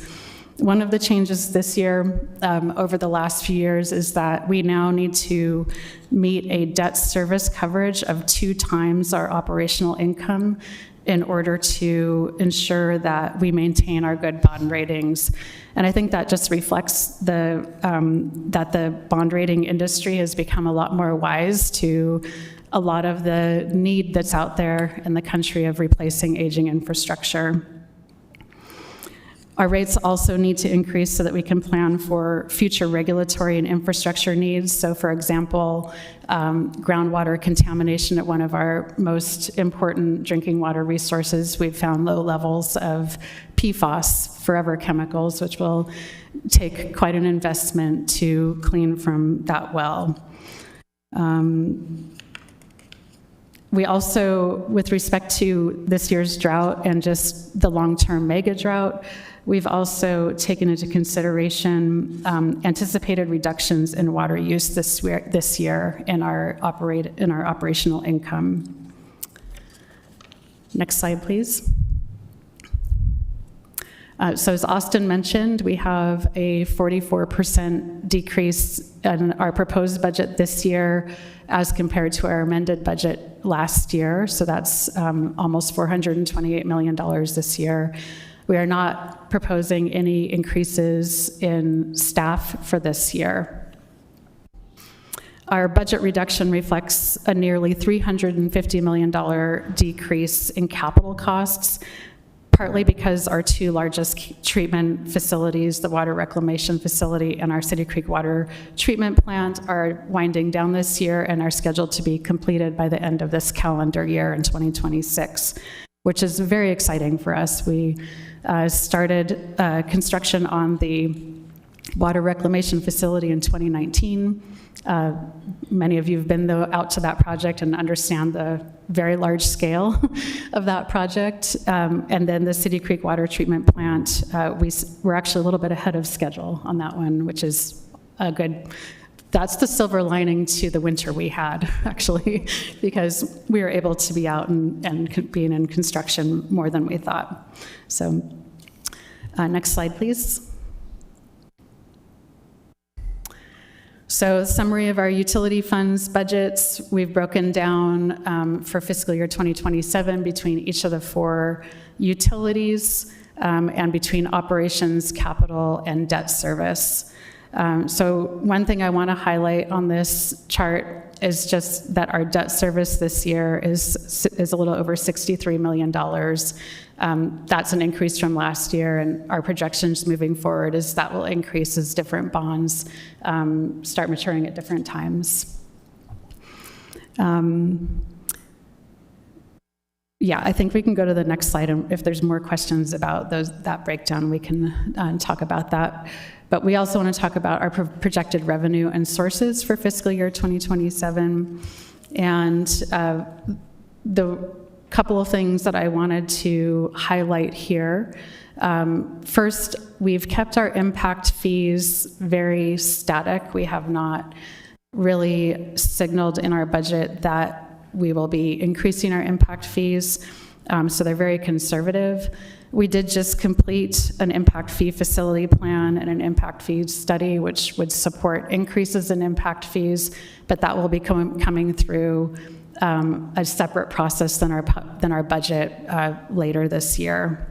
One of the changes this year over the last few years is that we now need to meet a debt service coverage of 2 times our operational income in order to ensure that we maintain our good bond ratings. And I think that just reflects that the bond rating industry has become a lot more wise to a lot of the need that's out there in the country of replacing aging infrastructure. Our rates also need to increase so that we can plan for future regulatory and infrastructure needs. So for example, groundwater contamination at one of our most important drinking water resources, we've found low levels of PFAS, forever chemicals, which will take quite an investment to clean from that well. We also, with respect to this year's drought and just the long-term mega drought, we've also taken into consideration anticipated reductions in water use this year in our operational income. Next slide, please. So as Austin mentioned, we have a 44% decrease in our proposed budget this year as compared to our amended budget last year. So that's almost $428 million this year. We are not proposing any increases in staff for this year. Our budget reduction reflects a nearly $350 million decrease in capital costs, partly because our 2 largest treatment facilities, the water reclamation facility and our City Creek water treatment plant, are winding down this year and are scheduled to be completed by the end of this calendar year in 2026, which is very exciting for us. We started construction on the water reclamation facility in 2019. Many of you have been out to that project and understand the very large scale of that project. And then the City Creek water treatment plant, we're actually a little bit ahead of schedule on that one, which is a good, that's the silver lining to the winter we had, actually, because we were able to be out and being in construction more than we thought. So next slide, please. So summary of our utility funds budgets, we've broken down for fiscal year 2027 between each of the 4 utilities and between operations, capital, and debt service. So one thing I want to highlight on this chart is just that our debt service this year is a little over $63 million. That's an increase from last year, and our projections moving forward is that will increase as different bonds start maturing at different times. Yeah, I think we can go to the next slide, and if there's more questions about that breakdown, we can talk about that. But we also want to talk about our projected revenue and sources for fiscal year 2027. And the couple of things that I wanted to highlight here. First, we've kept our impact fees very static. We have not really signaled in our budget that we will be increasing our impact fees, so they're very conservative. We did just complete an impact fee facility plan and an impact fee study, which would support increases in impact fees, but that will be coming through a separate process than our budget later this year.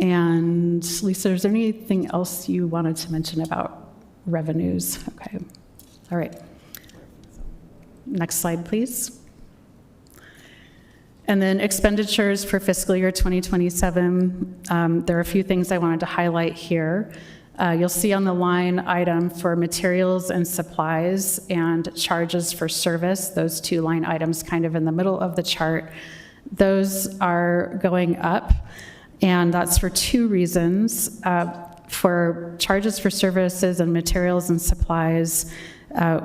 And Lisa, is there anything else you wanted to mention about revenues? Okay, all right. Next slide, please. And then expenditures for fiscal year 2027. There are a few things I wanted to highlight here. You'll see on the line item for materials and supplies and charges for service, those 2 line items kind of in the middle of the chart. Those are going up, and that's for 2 reasons. For charges for services and materials and supplies,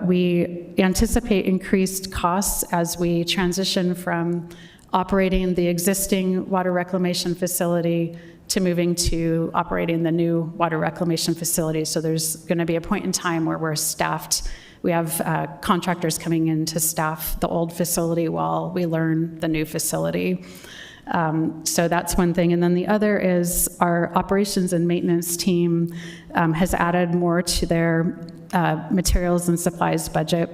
we anticipate increased costs as we transition from operating the existing water reclamation facility to moving to operating the new water reclamation facility. So there's going to be a point in time where we're staffed. We have contractors coming in to staff the old facility while we learn the new facility. So that's one thing. And then the other is our operations and maintenance team has added more to their materials and supplies budget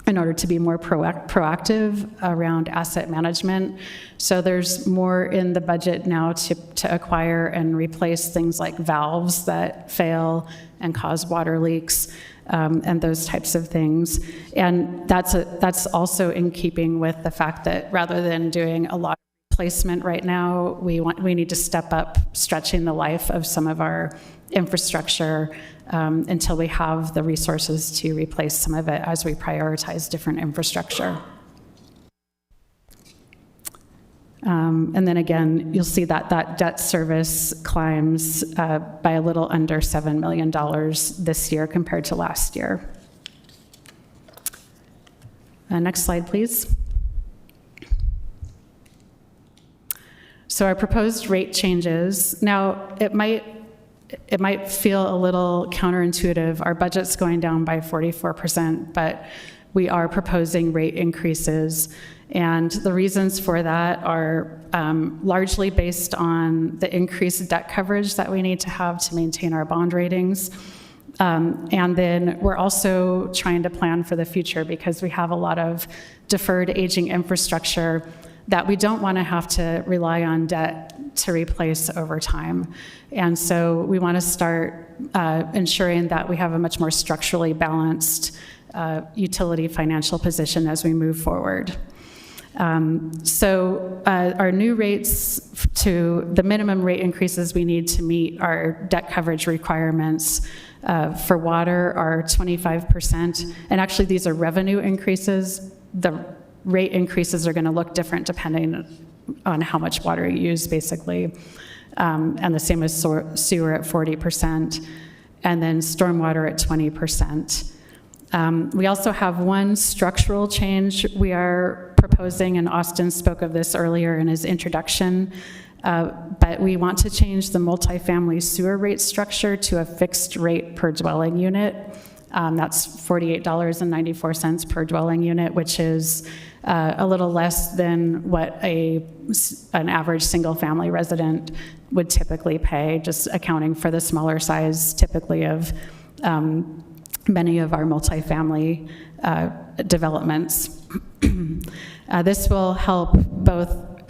in order to be more proactive around asset management. So there's more in the budget now to acquire and replace things like valves that fail and cause water leaks, and those types of things. And that's also in keeping with the fact that rather than doing a lot of replacement right now, we need to step up stretching the life of some of our infrastructure until we have the resources to replace some of it as we prioritize different infrastructure. And then again, you'll see that debt service climbs by a little under $7 million this year compared to last year. Next slide, please. So our proposed rate changes. Now, it might feel a little counterintuitive. Our budget's going down by 44%, but we are proposing rate increases. And the reasons for that are largely based on the increased debt coverage that we need to have to maintain our bond ratings. And then we're also trying to plan for the future because we have a lot of deferred aging infrastructure that we don't want to have to rely on debt to replace over time. And so we want to start ensuring that we have a much more structurally balanced utility financial position as we move forward. So our new rates to the minimum rate increases we need to meet our debt coverage requirements for water are 25%. And actually these are revenue increases. The rate increases are going to look different depending on how much water you use, basically. And the same as sewer at 40%, and then stormwater at 20%. We also have one structural change we are proposing, and Austin spoke of this earlier in his introduction, but we want to change the multifamily sewer rate structure to a fixed rate per dwelling unit. That's $48.94 per dwelling unit, which is a little less than what an average single-family resident would typically pay, just accounting for the smaller size typically of many of our multifamily developments. This will help both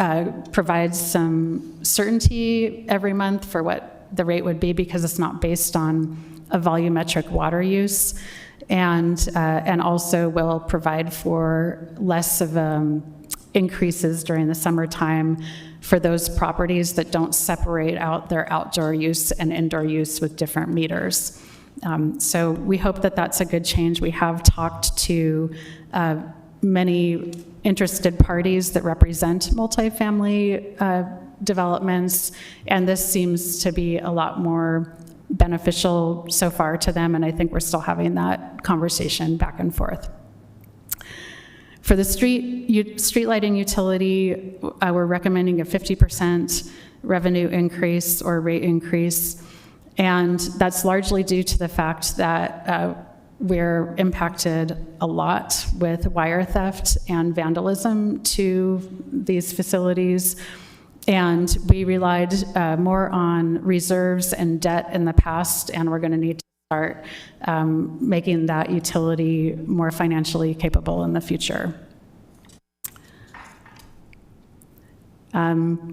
provide some certainty every month for what the rate would be because it's not based on a volumetric water use, and also will provide for less of increases during the summertime for those properties that don't separate out their outdoor use and indoor use with different meters. So we hope that that's a good change. We have talked to many interested parties that represent multifamily developments, and this seems to be a lot more beneficial so far to them, and I think we're still having that conversation back and forth. For the street lighting utility, we're recommending a 50% revenue increase or rate increase, and that's largely due to the fact that we're impacted a lot with wire theft and vandalism to these facilities. And we relied more on reserves and debt in the past, and we're going to need to start making that utility more financially capable in the future.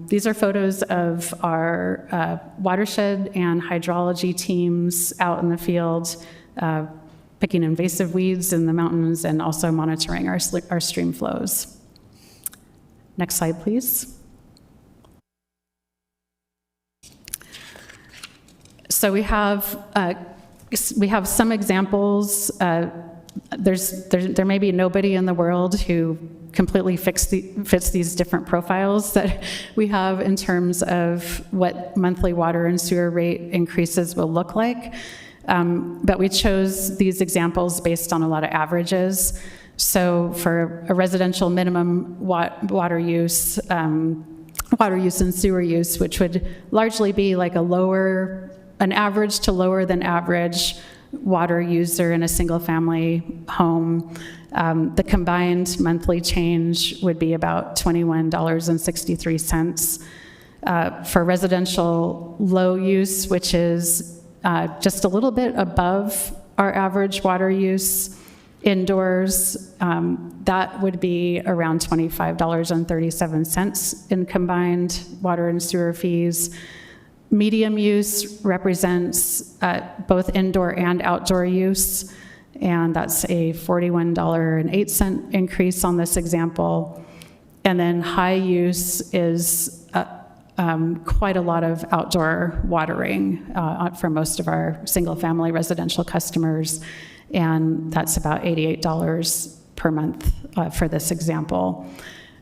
These are photos of our watershed and hydrology teams out in the field, picking invasive weeds in the mountains and also monitoring our stream flows. Next slide, please. So we have some examples. There may be nobody in the world who completely fits these different profiles that we have in terms of what monthly water and sewer rate increases will look like. But we chose these examples based on a lot of averages. So for a residential minimum water use and sewer use, which would largely be like an average to lower than average water user in a single family home, The combined monthly change would be about $21.63. For residential low use, which is just a little bit above our average water use indoors, that would be around $25.37 in combined water and sewer fees. Medium use represents both indoor and outdoor use, and that's a $41.08 increase on this example. And then high use is quite a lot of outdoor watering for most of our single-family residential customers, and that's about $88 per month for this example.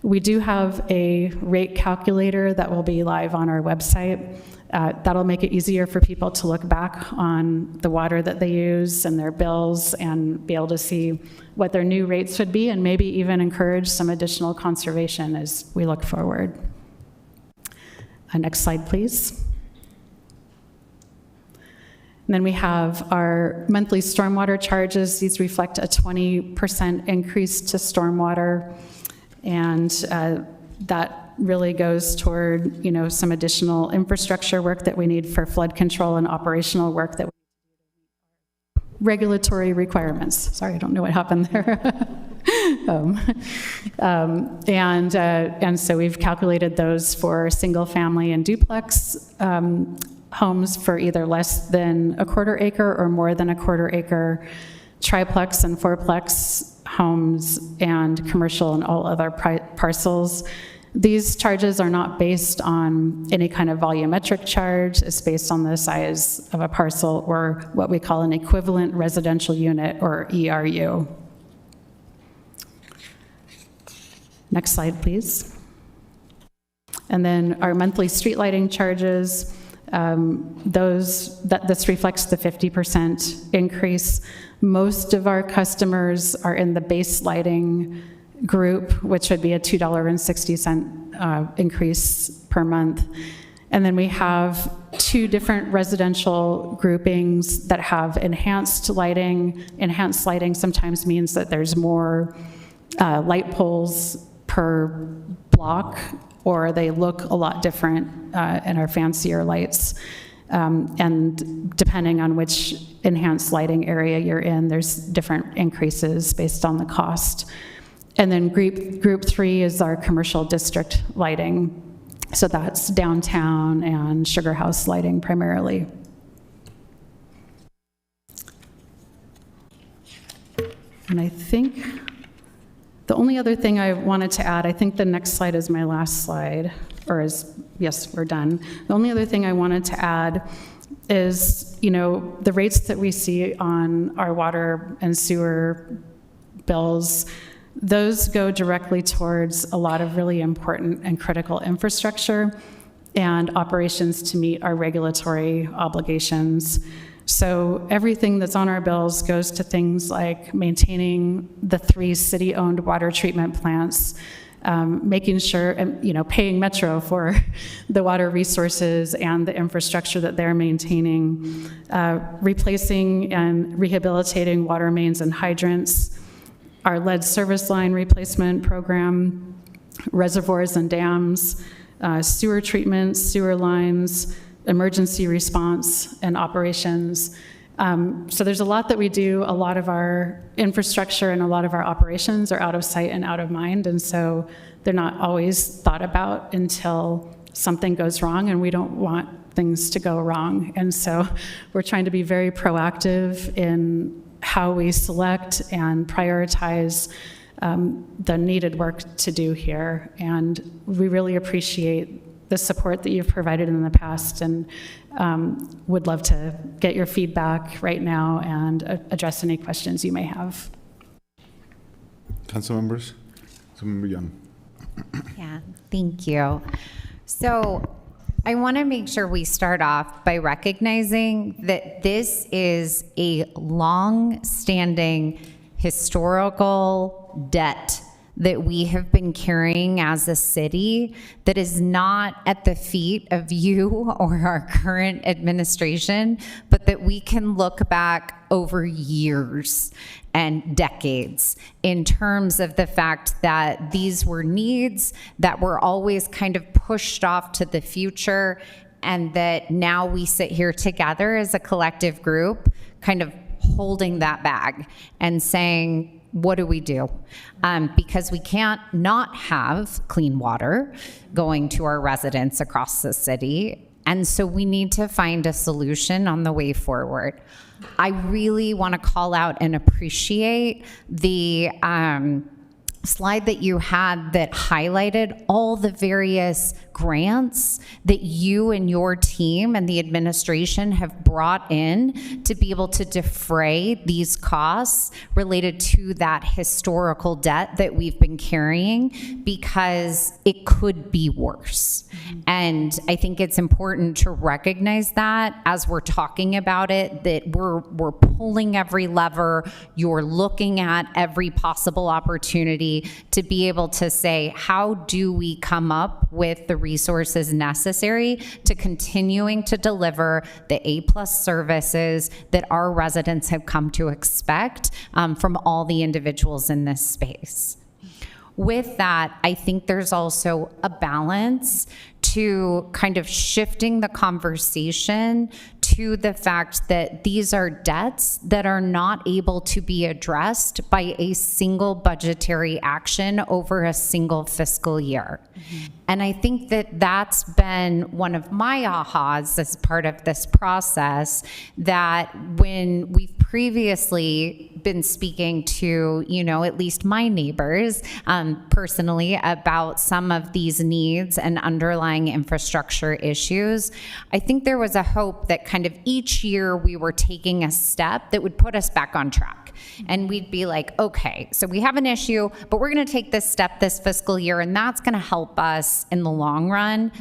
We do have a rate calculator that will be live on our website. That'll make it easier for people to look back on the water that they use and their bills and be able to see what their new rates would be, and maybe even encourage some additional conservation as we look forward. Next slide, please. And then we have our monthly stormwater charges. These reflect a 20% increase to stormwater, and that really goes toward, some additional infrastructure work that we need for flood control and operational work that we regulatory requirements. Sorry, I don't know what happened there. And so we've calculated those for single family and duplex homes for either less than a quarter acre or more than a quarter acre, triplex and fourplex homes, and commercial and all other parcels. These charges are not based on any kind of volumetric charge. It's based on the size of a parcel, or what we call an equivalent residential unit, or ERU. Next slide, please. And then our monthly street lighting charges, this reflects the 50% increase. Most of our customers are in the base lighting group, which would be a $2.60 increase per month. And then we have two different residential groupings that have enhanced lighting. Enhanced lighting sometimes means that there's more light poles per block, or they look a lot different and are fancier lights. And depending on which enhanced lighting area you're in, there's different increases based on the cost. And then group 3 is our commercial district lighting. So that's downtown and Sugar House lighting primarily. And I think the only other thing I wanted to add, I think the next slide is my last slide, yes, we're done. The only other thing I wanted to add is, the rates that we see on our water and sewer bills, those go directly towards a lot of really important and critical infrastructure and operations to meet our regulatory obligations. So everything that's on our bills goes to things like maintaining the 3 city-owned water treatment plants, making sure, paying Metro for the water resources and the infrastructure that they're maintaining, replacing and rehabilitating water mains and hydrants, our lead service line replacement program, reservoirs and dams, sewer treatment, sewer lines, emergency response, and operations. So there's a lot that we do. A lot of our infrastructure and a lot of our operations are out of sight and out of mind, and so they're not always thought about until something goes wrong, and we don't want things to go wrong. And so we're trying to be very proactive in how we select and prioritize the needed work to do here. And we really appreciate the support that you've provided in the past, and would love to get your feedback right now and address any questions you may have. Council members? Councilmember Young. Yeah, thank you. So I want to make sure we start off by recognizing that this is a long-standing historical debt that we have been carrying as a city that is not at the feet of you or our current administration, but that we can look back over years and decades in terms of the fact that these were needs that were always kind of pushed off to the future, and that now we sit here together as a collective group kind of holding that bag and saying, what do we do? Because we can't not have clean water going to our residents across the city. And so we need to find a solution on the way forward. I really want to call out and appreciate the slide that you had that highlighted all the various grants that you and your team and the administration have brought in to be able to defray these costs related to that historical debt that we've been carrying, because it could be worse. And I think it's important to recognize that as we're talking about it, that we're pulling every lever, you're looking at every possible opportunity to be able to say, how do we come up with the resources necessary to continuing to deliver the A+ services that our residents have come to expect from all the individuals in this space. With that, I think there's also a balance to kind of shifting the conversation to the fact that these are debts that are not able to be addressed by a single budgetary action over a single fiscal year. And I think that that's been one of my ahas as part of this process, that when we've previously been speaking to, at least my neighbors personally about some of these needs and underlying infrastructure issues, I think there was a hope that kind of each year we were taking a step that would put us back on track. And we'd be like, okay, so we have an issue, but we're going to take this step this fiscal year, and that's going to help us in the long run,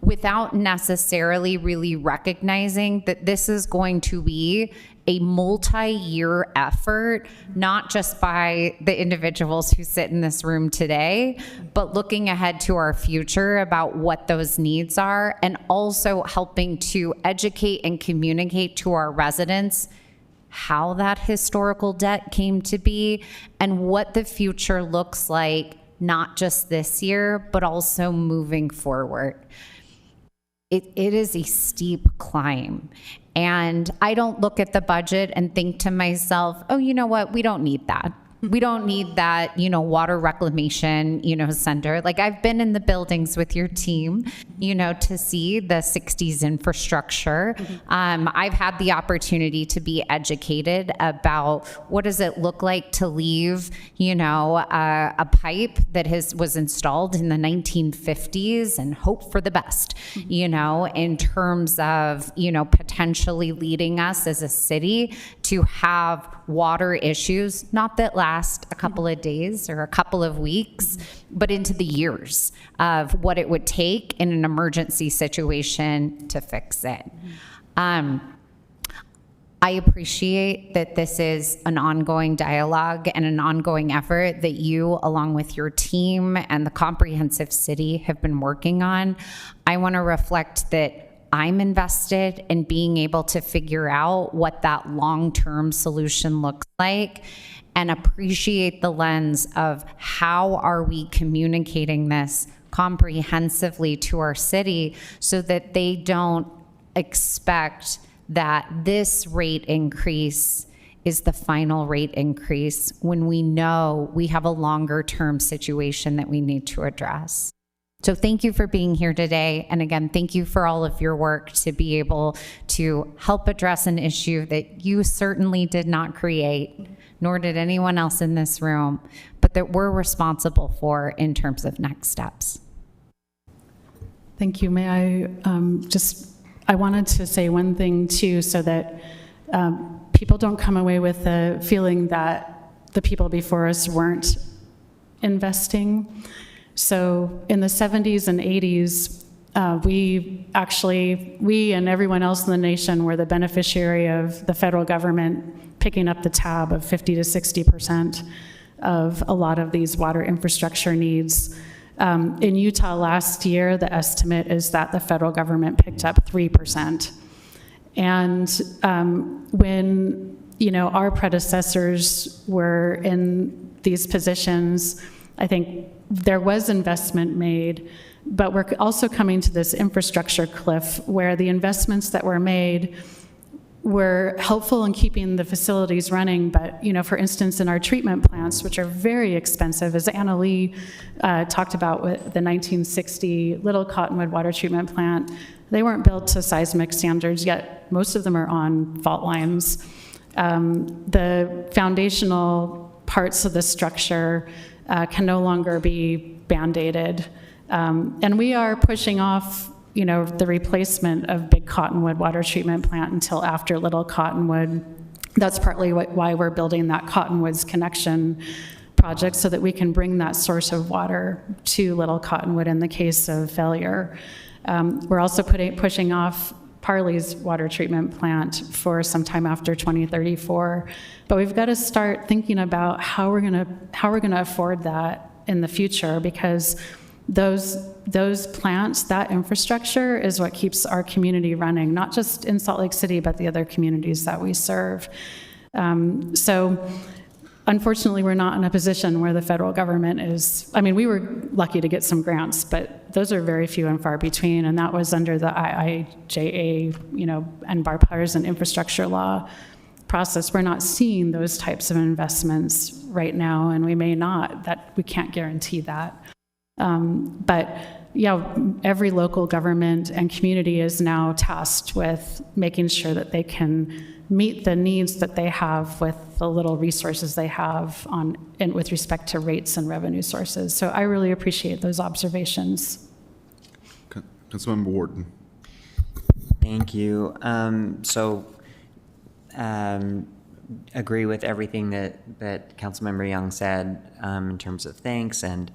without necessarily really recognizing that this is going to be a multi-year effort, not just by the individuals who sit in this room today, but looking ahead to our future about what those needs are, and also helping to educate and communicate to our residents how that historical debt came to be and what the future looks like, not just this year, but also moving forward. It is a steep climb. And I don't look at the budget and think to myself, oh, you know what? We don't need that. We don't need that, water reclamation, center. Like, I've been in the buildings with your team, to see the 60s infrastructure. I've had the opportunity to be educated about what does it look like to leave, a pipe that was installed in the 1950s and hope for the best, in terms of, potentially leading us as a city to have water issues, not that last a couple of days or a couple of weeks, but into the years of what it would take in an emergency situation to fix it. I appreciate that this is an ongoing dialogue and an ongoing effort that you, along with your team and the comprehensive city, have been working on. I want to reflect that I'm invested in being able to figure out what that long-term solution looks like, and appreciate the lens of how are we communicating this comprehensively to our city so that they don't expect that this rate increase is the final rate increase when we know we have a longer-term situation that we need to address. So thank you for being here today. And again, thank you for all of your work to be able to help address an issue that you certainly did not create, nor did anyone else in this room, but that we're responsible for in terms of next steps. Thank you. May I wanted to say one thing too, so that people don't come away with the feeling that the people before us weren't investing. So in the 70s and 80s, we and everyone else in the nation were the beneficiary of the federal government picking up the tab of 50 to 60% of a lot of these water infrastructure needs. In Utah last year, the estimate is that the federal government picked up 3%. And when, our predecessors were in these positions, I think there was investment made, but we're also coming to this infrastructure cliff where the investments that were made were helpful in keeping the facilities running, but, for instance, in our treatment plants, which are very expensive, as Anna Lee talked about with the 1960 Little Cottonwood water treatment plant, they weren't built to seismic standards, yet most of them are on fault lines. The foundational parts of the structure can no longer be band-aided. And we are pushing off the replacement of Big Cottonwood water treatment plant until after Little Cottonwood. That's partly why we're building that Cottonwoods Connection project, so that we can bring that source of water to Little Cottonwood in the case of failure. We're also pushing off Parley's water treatment plant for sometime after 2034. But we've got to start thinking about how we're gonna afford that in the future, because those plants, that infrastructure is what keeps our community running, not just in Salt Lake City, but the other communities that we serve. So unfortunately, we're not in a position where the federal government is, we were lucky to get some grants, but those are very few and far between, and that was under the IIJA, and bipartisan infrastructure law process. We're not seeing those types of investments right now, and we may not, we can't guarantee that. But every local government and community is now tasked with making sure that they can meet the needs that they have with the little resources they have with respect to rates and revenue sources. So I really appreciate those observations. Councilmember Wharton. Thank you. Agree with everything that Councilmember Young said in terms of thanks and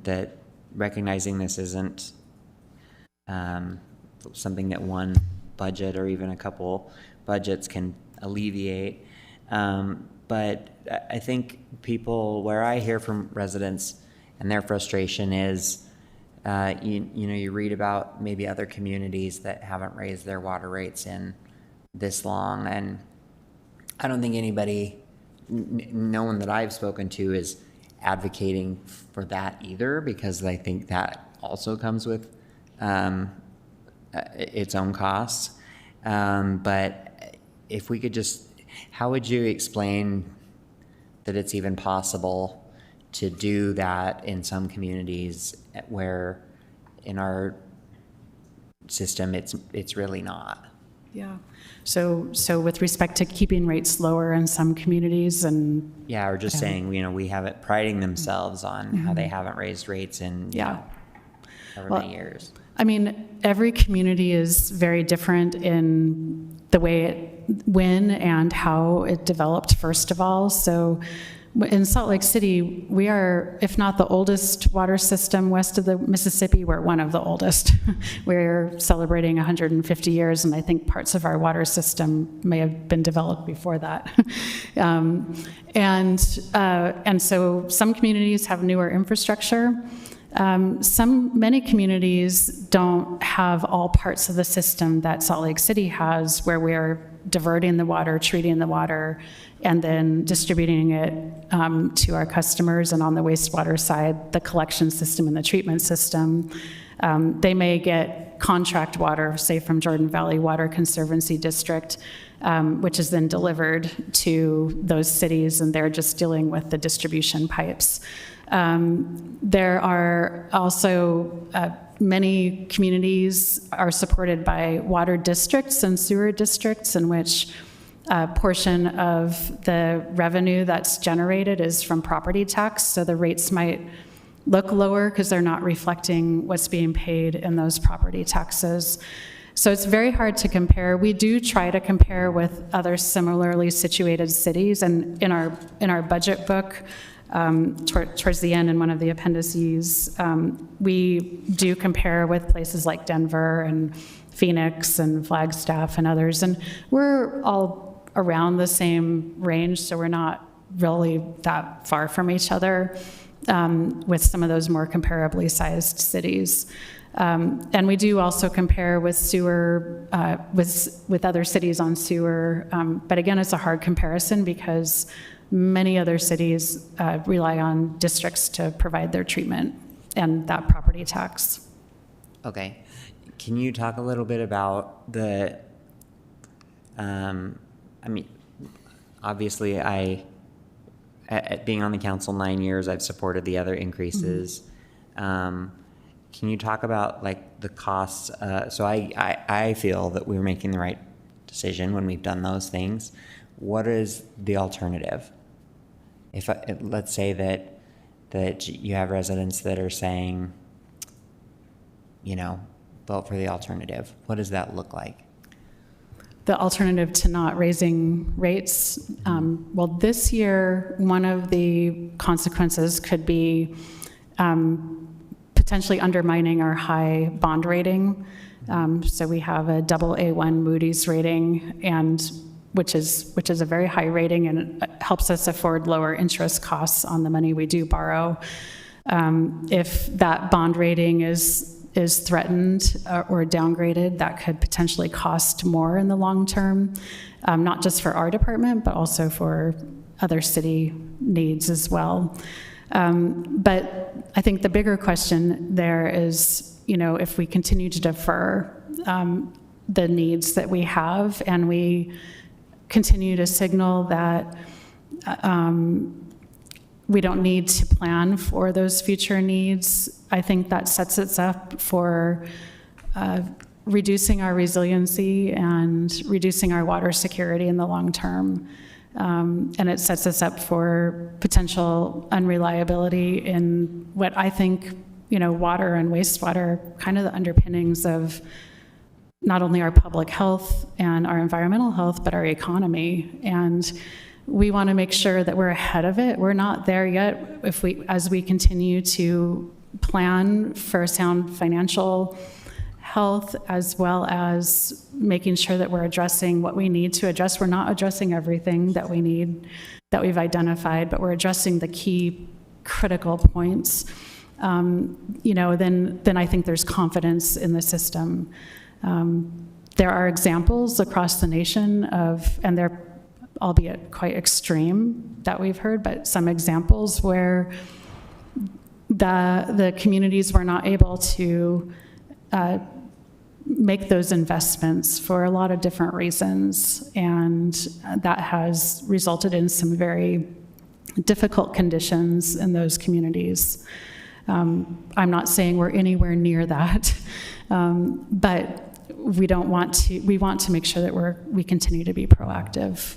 that recognizing this isn't something that one budget or even a couple budgets can alleviate. But I think where I hear from residents and their frustration is, you read about maybe other communities that haven't raised their water rates in this long, and I don't think anybody, no one that I've spoken to is advocating for that either, because I think that also comes with its own costs. But if we could how would you explain that it's even possible to do that in some communities where in our system it's really not? Yeah. So with respect to keeping rates lower in some communities and... Yeah, or just saying, we have it priding themselves on how they haven't raised rates in, however many years. Every community is very different in the way when and how it developed, first of all. So in Salt Lake City, we are, if not the oldest water system west of the Mississippi, we're one of the oldest. We're celebrating 150 years, and I think parts of our water system may have been developed before that. And so some communities have newer infrastructure. Many communities don't have all parts of the system that Salt Lake City has, where we're diverting the water, treating the water, and then distributing it to our customers. And on the wastewater side, the collection system and the treatment system. They may get contract water, say from Jordan Valley Water Conservancy District, which is then delivered to those cities, and they're just dealing with the distribution pipes. There are also many communities are supported by water districts and sewer districts, in which a portion of the revenue that's generated is from property tax. So the rates might look lower because they're not reflecting what's being paid in those property taxes. So it's very hard to compare. We do try to compare with other similarly situated cities, and in our budget book, towards the end in one of the appendices, we do compare with places like Denver and Phoenix and Flagstaff and others, and we're all around the same range, so we're not really that far from each other with some of those more comparably sized cities. And we do also compare with sewer, with other cities on sewer. But again, it's a hard comparison because many other cities rely on districts to provide their treatment and that property tax. Okay. Can you talk a little bit about the, I mean, obviously being on the council 9 years, I've supported the other increases. Can you talk about like the costs? So I feel that we're making the right decision when we've done those things. What is the alternative? Let's say that you have residents that are saying, you know, vote for the alternative. What does that look like? The alternative to not raising rates. Well, this year, one of the consequences could be potentially undermining our high bond rating. So we have a AA1 Moody's rating, and which is a very high rating, and it helps us afford lower interest costs on the money we do borrow. If that bond rating is threatened or downgraded, that could potentially cost more in the long term, not just for our department, but also for other city needs as well. But I think the bigger question there is, you know, if we continue to defer the needs that we have, and we continue to signal that we don't need to plan for those future needs, I think that sets us up for reducing our resiliency and reducing our water security in the long term. And it sets us up for potential unreliability in what I think, you know, water and wastewater, kind of the underpinnings of not only our public health and our environmental health, but our economy. And we want to make sure that we're ahead of it. We're not there yet. As we continue to plan for sound financial health, as well as making sure that we're addressing what we need to address. We're not addressing everything that we need, that we've identified, but we're addressing the key critical points. You know, then I think there's confidence in the system. There are examples across the nation of, and they're albeit quite extreme that we've heard, but some examples where the communities were not able to make those investments for a lot of different reasons, and that has resulted in some very difficult conditions in those communities. I'm not saying we're anywhere near that, but we want to make sure that we continue to be proactive.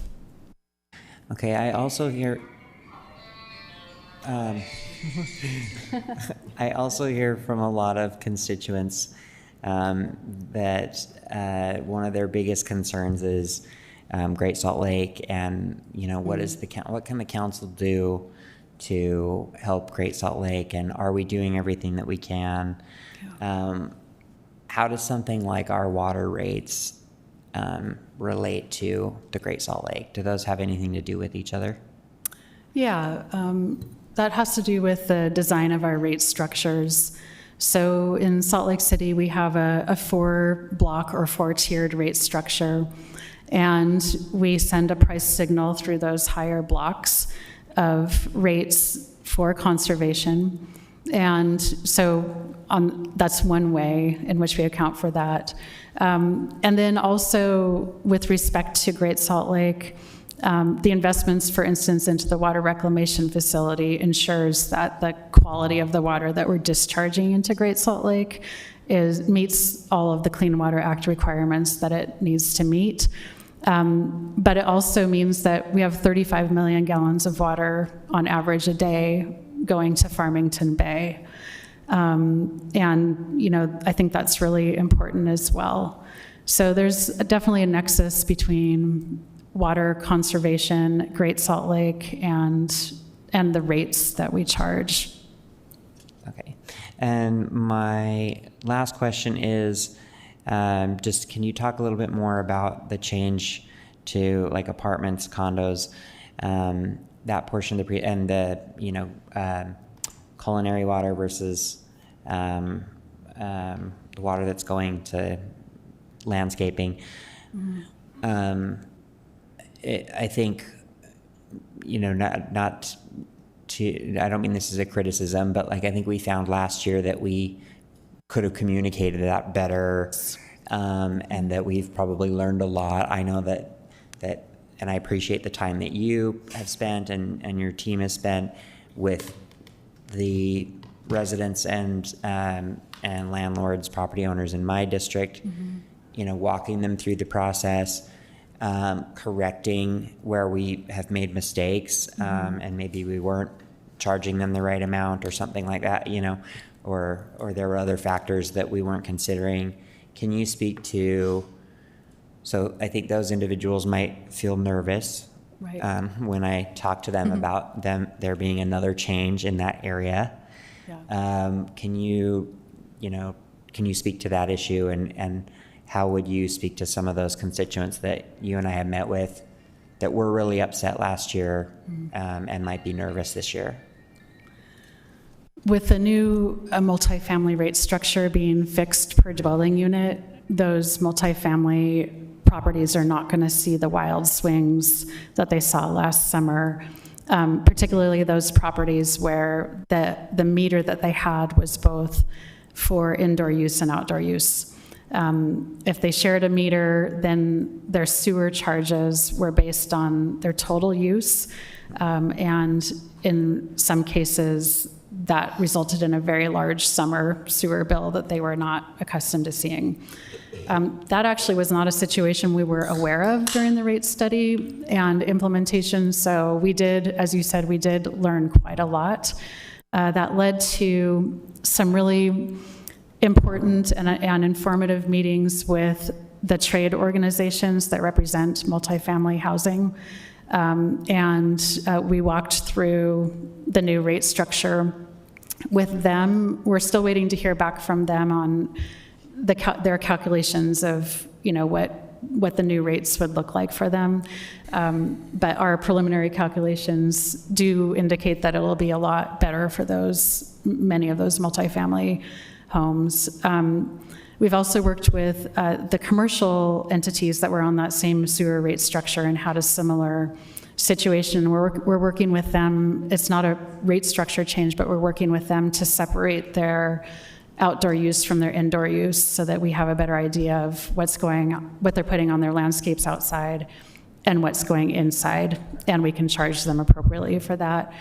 Okay, I also hear I also hear from a lot of constituents that one of their biggest concerns is Great Salt Lake, and you know, what can the council do to help Great Salt Lake, and are we doing everything that we can? How does something like our water rates relate to the Great Salt Lake? Do those have anything to do with each other? Yeah, that has to do with the design of our rate structures. So in Salt Lake City, we have a 4-block or 4-tiered rate structure, and we send a price signal through those higher blocks of rates for conservation. And so that's one way in which we account for that. And then also with respect to Great Salt Lake, the investments, for instance, into the water reclamation facility ensures that the quality of the water that we're discharging into Great Salt Lake meets all of the Clean Water Act requirements that it needs to meet. But it also means that we have 35 million gallons of water on average a day going to Farmington Bay. And, you know, I think that's really important as well. So there's definitely a nexus between water conservation, Great Salt Lake, and the rates that we charge. Okay. And my last question is, just can you talk a little bit more about the change to like apartments, condos? that portion of and the, culinary water versus the water that's going to landscaping. I think, not to, I don't mean this as a criticism, but like, I think we found last year that we could have communicated that better, and that we've probably learned a lot. I know that, and I appreciate the time that you have spent and your team has spent with the residents and landlords, property owners in my district, walking them through the process, correcting where we have made mistakes, and maybe we weren't charging them the right amount or something like that, or there were other factors that we weren't considering. Can you speak to, so I think those individuals might feel nervous, Right. When I talk to them about there being another change in that area. Yeah. Can you speak to that issue, and how would you speak to some of those constituents that you and I have met with that were really upset last year, and might be nervous this year? With the new multifamily rate structure being fixed per dwelling unit, those multifamily properties are not going to see the wild swings that they saw last summer, particularly those properties where the meter that they had was both for indoor use and outdoor use. If they shared a meter, then their sewer charges were based on their total use, and in some cases, that resulted in a very large summer sewer bill that they were not accustomed to seeing. That actually was not a situation we were aware of during the rate study and implementation, so we did, as you said, we did learn quite a lot. That led to some really important and informative meetings with the trade organizations that represent multifamily housing. We walked through the new rate structure with them. We're still waiting to hear back from them on their calculations of what the new rates would look like for them. But our preliminary calculations do indicate that it will be a lot better for many of those multifamily homes. We've also worked with the commercial entities that were on that same sewer rate structure and had a similar situation. We're working with them. It's not a rate structure change, but we're working with them to separate their outdoor use from their indoor use so that we have a better idea of what they're putting on their landscapes outside and what's going inside, and we can charge them appropriately for that.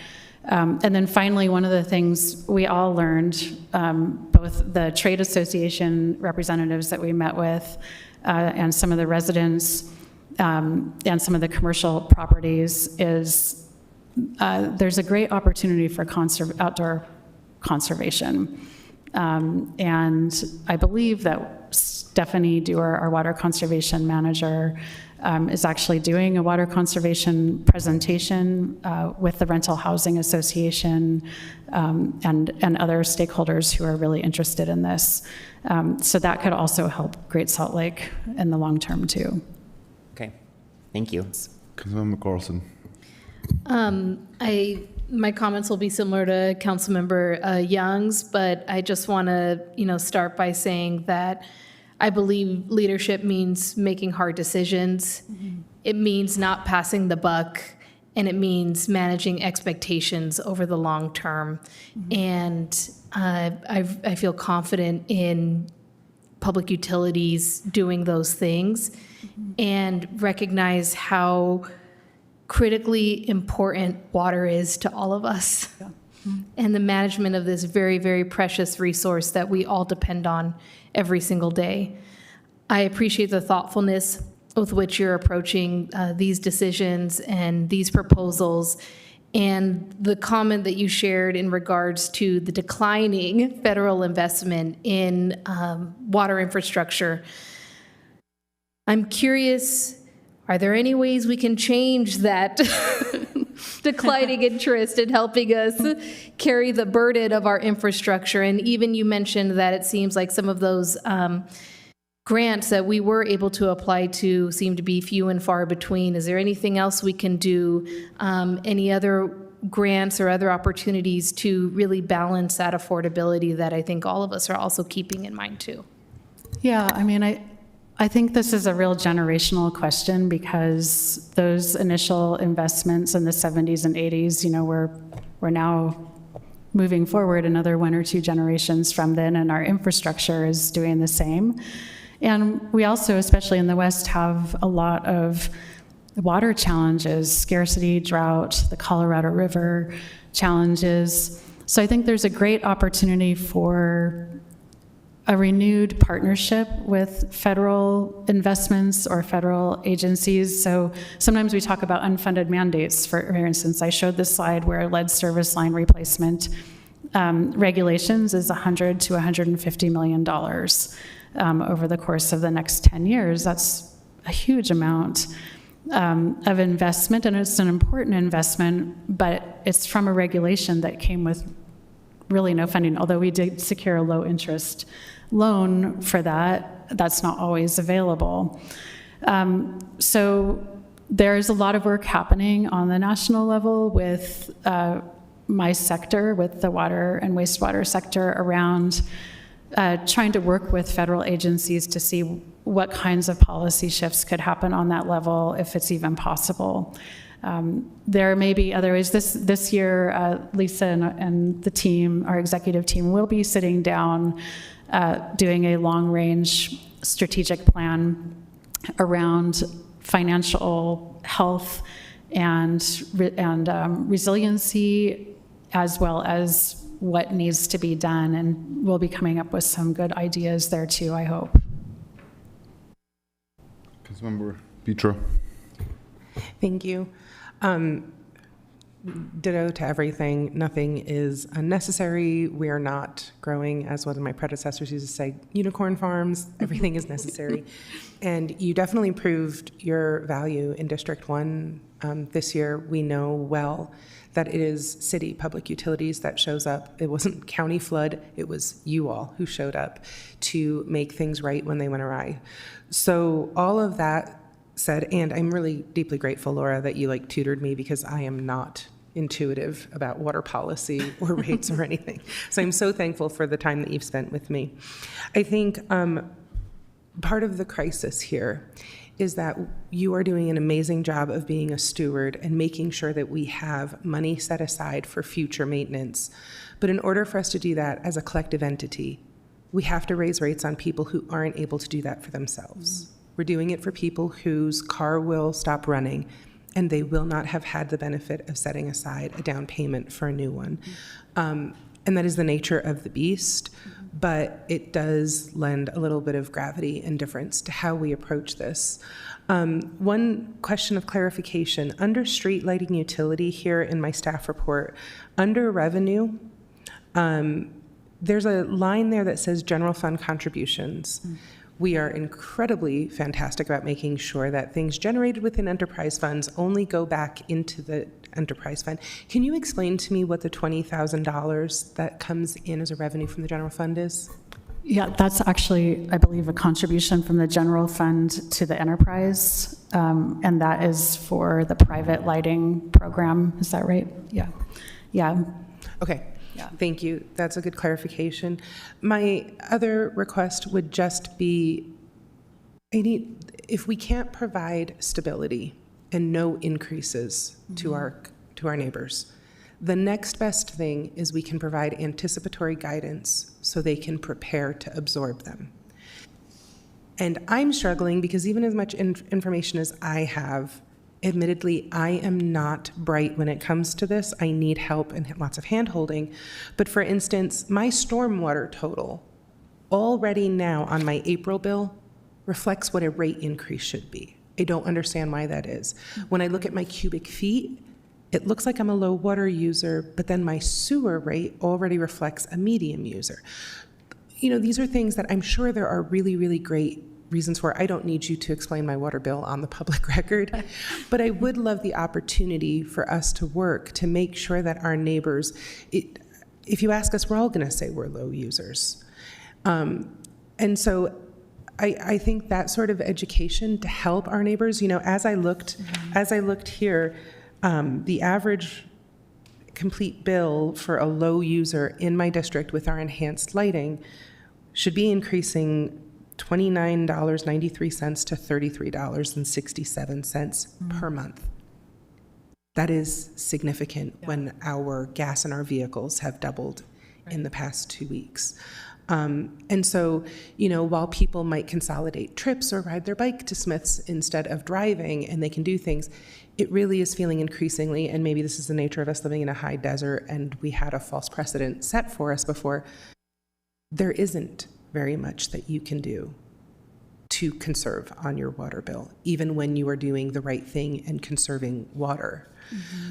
And then finally, one of the things we all learned, both the trade association representatives that we met with and some of the residents and some of the commercial properties, is there's a great opportunity for outdoor conservation. And I believe that Stephanie Dewar, our water conservation manager, is actually doing a water conservation presentation with the Rental Housing Association and other stakeholders who are really interested in this. So that could also help Great Salt Lake in the long term too. Okay, thank you. Councilmember Carlson. My comments will be similar to Councilmember Young's, but I just want to, start by saying that I believe leadership means making hard decisions. Mm-hmm. It means not passing the buck, and it means managing expectations over the long term. Mm-hmm. And I feel confident in public utilities doing those things, mm-hmm. and recognize how critically important water is to all of us. Yeah. Mm-hmm. And the management of this very, very precious resource that we all depend on every single day. I appreciate the thoughtfulness with which you're approaching these decisions and these proposals, and the comment that you shared in regards to the declining federal investment in water infrastructure. I'm curious, are there any ways we can change that declining interest in helping us carry the burden of our infrastructure? And even you mentioned that it seems like some of those grants that we were able to apply to seem to be few and far between. Is there anything else we can do? Any other grants or other opportunities to really balance that affordability that I think all of us are also keeping in mind too? Yeah, I mean, I think this is a real generational question because those initial investments in the 70s and 80s, you know, we're now moving forward another 1 or 2 generations from then, and our infrastructure is doing the same. And we also, especially in the West, have a lot of water challenges, scarcity, drought, the Colorado River challenges. So I think there's a great opportunity for a renewed partnership with federal investments or federal agencies. So sometimes we talk about unfunded mandates. For instance, I showed this slide where lead service line replacement regulations is $100 to $150 million over the course of the next 10 years. That's a huge amount of investment, and it's an important investment, but it's from a regulation that came with really no funding. Although we did secure a low interest loan for that, that's not always available. So there's a lot of work happening on the national level with my sector, with the water and wastewater sector, around trying to work with federal agencies to see what kinds of policy shifts could happen on that level, if it's even possible. There may be other ways. This year, Lisa and the team, our executive team, will be sitting down doing a long-range strategic plan around financial health and resiliency, as well as what needs to be done. And we'll be coming up with some good ideas there too, I hope. Councilmember Petro. Thank you. Ditto to everything. Nothing is unnecessary. We are not growing, as one of my predecessors used to say, unicorn farms. Everything is necessary. And you definitely proved your value in District 1 this year. We know well that it is city public utilities that shows up. It wasn't county flood. It was you all who showed up to make things right when they went awry. So all of that said, and I'm really deeply grateful, Laura, that you tutored me, because I am not intuitive about water policy or rates or anything. So I'm so thankful for the time that you've spent with me. I think part of the crisis here is that you are doing an amazing job of being a steward and making sure that we have money set aside for future maintenance. But in order for us to do that as a collective entity, we have to raise rates on people who aren't able to do that for themselves. We're doing it for people whose car will stop running, and they will not have had the benefit of setting aside a down payment for a new one. And that is the nature of the beast, but it does lend a little bit of gravity and difference to how we approach this. One question of clarification. Under street lighting utility here in my staff report, under revenue, there's a line there that says general fund contributions. We are incredibly fantastic about making sure that things generated within enterprise funds only go back into the enterprise fund. Can you explain to me what the $20,000 that comes in as a revenue from the general fund is? Yeah, that's actually, I believe, a contribution from the general fund to the enterprise, and that is for the private lighting program. Is that right? Yeah. Yeah. Okay. Yeah. Thank you. That's a good clarification. My other request would just be, if we can't provide stability and no increases to our neighbors, the next best thing is we can provide anticipatory guidance so they can prepare to absorb them. And I'm struggling because even as much information as I have, admittedly, I am not bright when it comes to this. I need help and lots of hand-holding. But for instance, my stormwater total already now on my April bill reflects what a rate increase should be. I don't understand why that is. When I look at my cubic feet, it looks like I'm a low water user, but then my sewer rate already reflects a medium user. You know, these are things that I'm sure there are really, really great reasons for. I don't need you to explain my water bill on the public record, but I would love the opportunity for us to work to make sure that our neighbors, if you ask us, we're all going to say we're low users. And so I think that sort of education to help our neighbors, as I looked here, the average complete bill for a low user in my district with our enhanced lighting should be increasing $29.93 to $33.67 per month. That is significant when our gas in our vehicles have doubled in the past 2 weeks. And so, while people might consolidate trips or ride their bike to Smith's instead of driving, and they can do things, it really is feeling increasingly, and maybe this is the nature of us living in a high desert and we had a false precedent set for us before, there isn't very much that you can do to conserve on your water bill, even when you are doing the right thing and conserving water.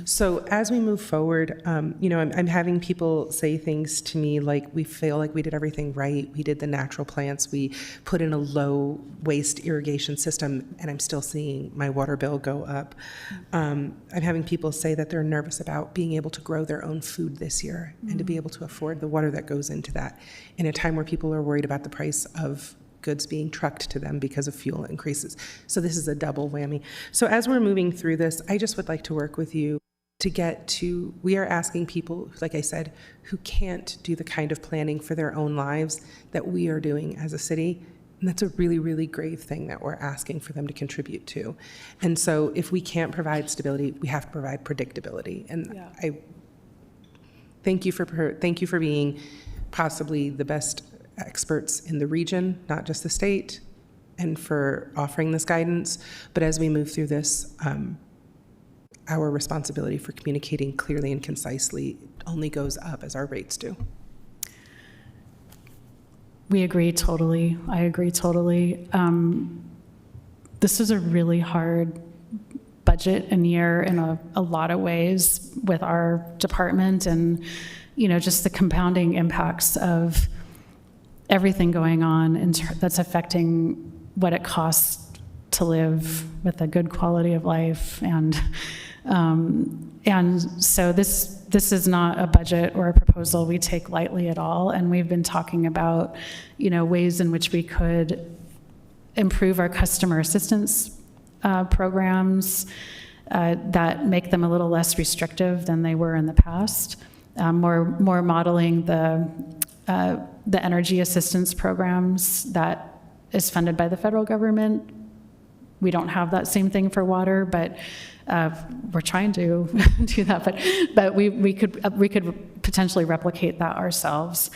So as we move forward, I'm having people say things to me like, we feel like we did everything right. We did the natural plants. We put in a low waste irrigation system, and I'm still seeing my water bill go up. I'm having people say that they're nervous about being able to grow their own food this year and to be able to afford the water that goes into that in a time where people are worried about the price of goods being trucked to them because of fuel increases. So this is a double whammy. So as we're moving through this, I just would like to work with you to get to, we are asking people, like I said, who can't do the kind of planning for their own lives that we are doing as a city. And that's a really, really grave thing that we're asking for them to contribute to. And so if we can't provide stability, we have to provide predictability. And I thank you for being possibly the best experts in the region, not just the state, and for offering this guidance. But as we move through this, our responsibility for communicating clearly and concisely only goes up as our rates do. We agree totally. I agree totally. This is a really hard budget and year in a lot of ways with our department, and just the compounding impacts of everything going on that's affecting what it costs to live with a good quality of life. And so this is not a budget or a proposal we take lightly at all. And we've been talking about, ways in which we could improve our customer assistance programs that make them a little less restrictive than they were in the past. More modeling the energy assistance programs that is funded by the federal government. We don't have that same thing for water, but we're trying to do that. But we could potentially replicate that ourselves.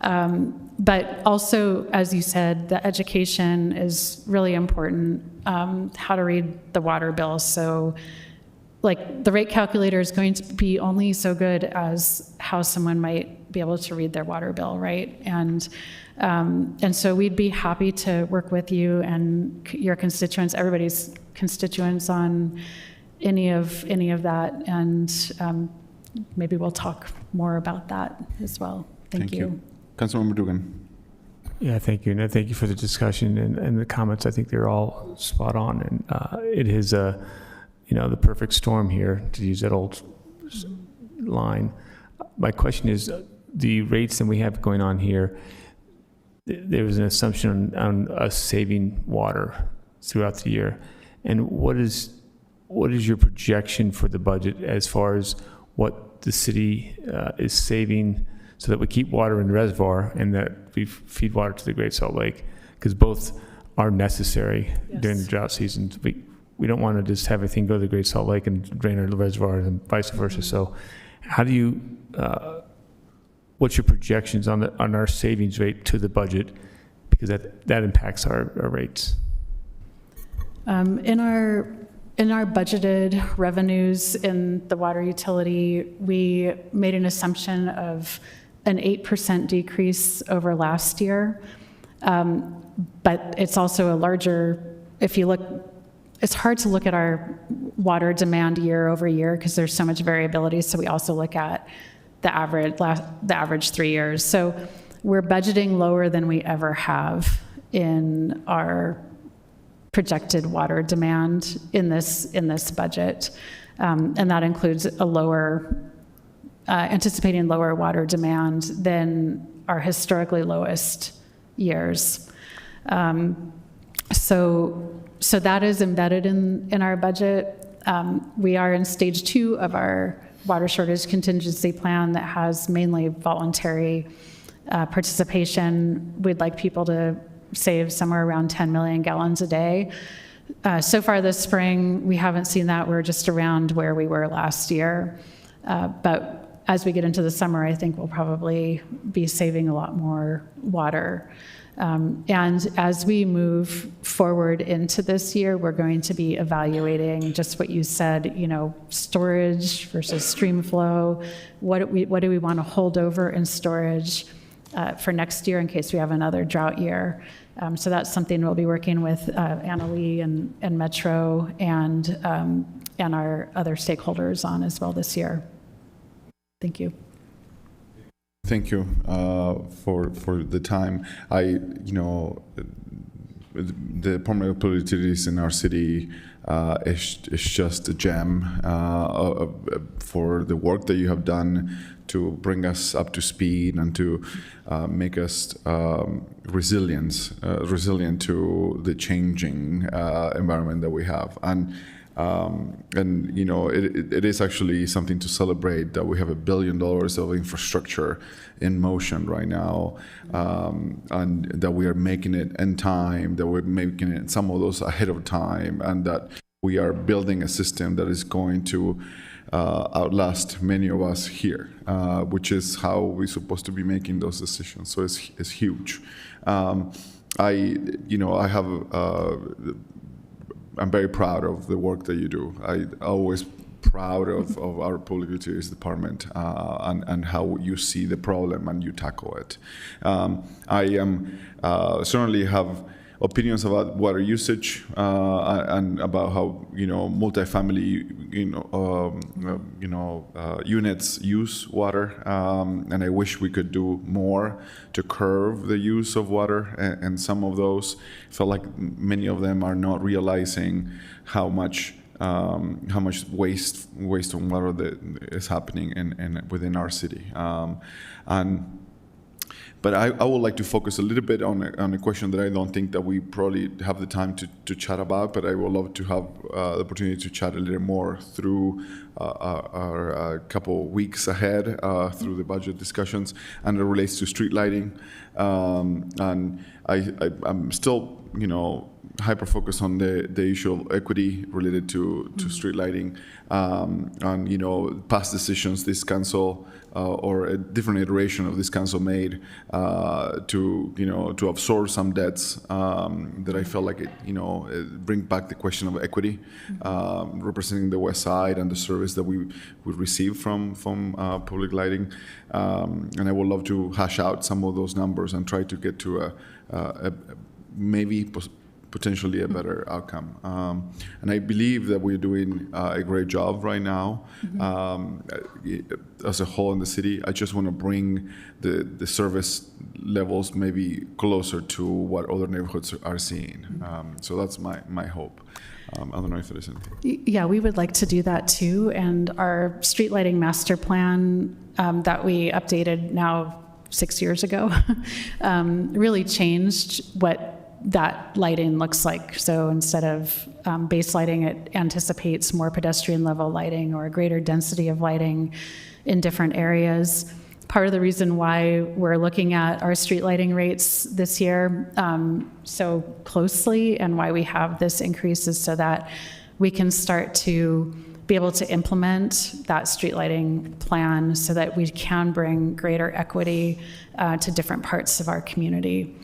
But also, as you said, the education is really important. How to read the water bill. So, like, the rate calculator is going to be only so good as how someone might be able to read their water bill, right? And so we'd be happy to work with you and your constituents, everybody's constituents, on any of that, and maybe we'll talk more about that as well. Thank you. Councilmember Dugan. Yeah, thank you, and thank you for the discussion and the comments. I think they're all spot on, and it is the perfect storm here, to use that old line. My question is, the rates that we have going on here, there was an assumption on us saving water throughout the year. And what is your projection for the budget as far as what the city is saving so that we keep water in the reservoir and that we feed water to the Great Salt Lake? Because both are necessary during the drought seasons. We don't want to just have everything go to the Great Salt Lake and drain our reservoir and vice versa. So how do you, what's your projections on our savings rate to the budget? Because that impacts our rates. In our budgeted revenues in the water utility, we made an assumption of an 8% decrease over last year. But it's also a larger, if you look, it's hard to look at our water demand year over year because there's so much variability. So we also look at the average 3 years. So we're budgeting lower than we ever have in our projected water demand in this budget, and that includes anticipating lower water demand than our historically lowest years. So that is embedded in our budget. We are in stage 2 of our water shortage contingency plan that has mainly voluntary participation. We'd like people to save somewhere around 10 million gallons a day. So far this spring, we haven't seen that. We're just around where we were last year. But as we get into the summer, I think we'll probably be saving a lot more water. And as we move forward into this year, we're going to be evaluating just what you said, storage versus stream flow. What do we want to hold over in storage for next year in case we have another drought year? So that's something we'll be working with Annalee and Metro and our other stakeholders on as well this year. Thank you. Thank you for the time. The Department of Public Utilities in our city is just a gem for the work that you have done to bring us up to speed and to make us resilient to the changing environment that we have. It is actually something to celebrate that we have $1 billion of infrastructure in motion right now, and that we are making it in time, that we're making it some of those ahead of time, and that we are building a system that is going to outlast many of us here, which is how we're supposed to be making those decisions. So it's huge. I'm very proud of the work that you do. I'm always proud of our Public Utilities Department and how you see the problem and you tackle it. I certainly have opinions about water usage and about how multifamily units use water, and I wish we could do more to curb the use of water. And some of those feel like many of them are not realizing how much waste on water that is happening within our city. But I would like to focus a little bit on a question that I don't think that we probably have the time to chat about, but I would love to have the opportunity to chat a little more through our couple weeks ahead through the budget discussions, and it relates to street lighting. And I'm still, hyper focused on the issue of equity related to street lighting, and past decisions this council or a different iteration of this council made to absorb some debts that I felt like it bring back the question of equity, representing the West Side and the service that we would receive from public lighting, and I would love to hash out some of those numbers and try to get to a maybe potentially a better outcome. And I believe that we're doing a great job right now as a whole in the city. I just want to bring the service levels maybe closer to what other neighborhoods are seeing. So that's my hope. I don't know if there's anything. Yeah, we would like to do that too. And our street lighting master plan that we updated now 6 years ago really changed what that lighting looks like. So instead of base lighting, it anticipates more pedestrian level lighting or a greater density of lighting in different areas. Part of the reason why we're looking at our street lighting rates this year so closely and why we have this increase is so that we can start to be able to implement that street lighting plan so that we can bring greater equity to different parts of our community.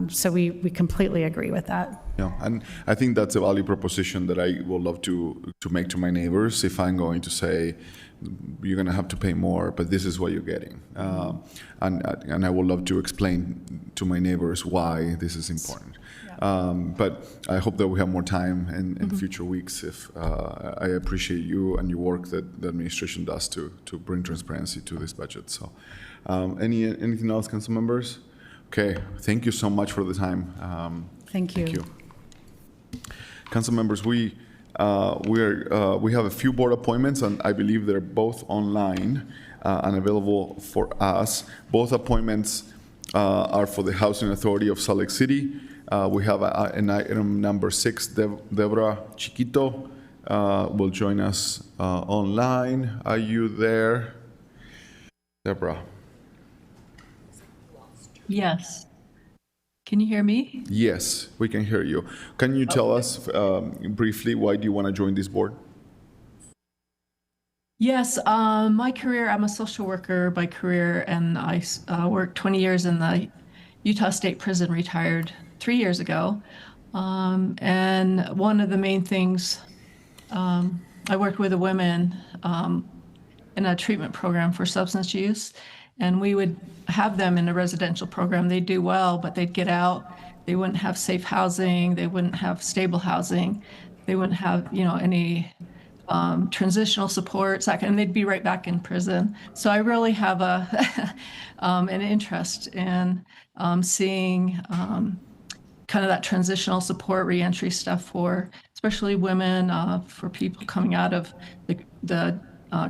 So we completely agree with that. Yeah, and I think that's a value proposition that I would love to make to my neighbors. If I'm going to say, you're going to have to pay more, but this is what you're getting. And I would love to explain to my neighbors why this is important. But I hope that we have more time in future weeks. If I appreciate you and your work that the administration does to bring transparency to this budget. So anything else, council members? Okay, thank you so much for the time. Thank you. Council members, we have a few board appointments, and I believe they're both online and available for us. Both appointments are for the Housing Authority of Salt Lake City. We have an item number 6, Deborah Chiquito will join us online. Are you there, Deborah? Yes. Can you hear me? Yes, we can hear you. Can you tell us briefly why do you want to join this board? Yes, my career, I'm a social worker by career, and I worked 20 years in the Utah State Prison, retired 3 years ago. And one of the main things, I worked with the women in a treatment program for substance use, and we would have them in a residential program. They'd do well, but they'd get out. They wouldn't have safe housing. They wouldn't have stable housing. They wouldn't have, any transitional supports, and they'd be right back in prison. So I really have an interest in seeing kind of that transitional support, reentry stuff for especially women, for people coming out of the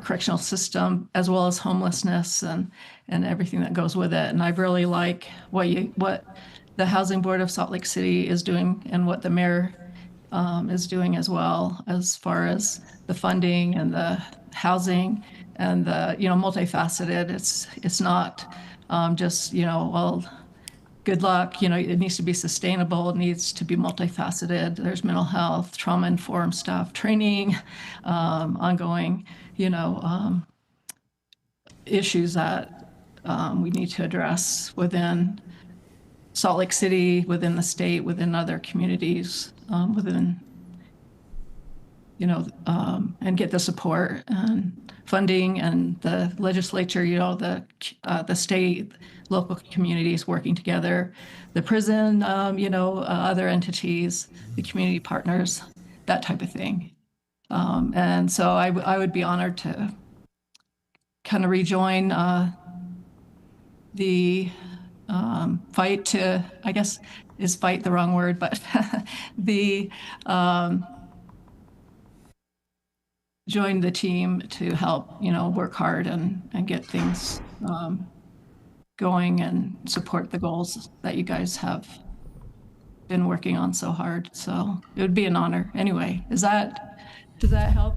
correctional system, as well as homelessness and everything that goes with it. And I really like what the Housing Board of Salt Lake City is doing, and what the mayor is doing as well, as far as the funding and the housing and the multifaceted. It's not just well, good luck. It needs to be sustainable. It needs to be multifaceted. There's mental health, trauma-informed stuff, training, ongoing issues that we need to address within Salt Lake City, within the state, within other communities, within, and get the support and funding, and the legislature, the state, local communities working together, the prison, other entities, the community partners, that type of thing. And so I would be honored to kind of rejoin the fight to, I guess, is fight the wrong word, but the join the team to help, work hard and get things going and support the goals that you guys have been working on so hard. So it would be an honor. Anyway, does that help?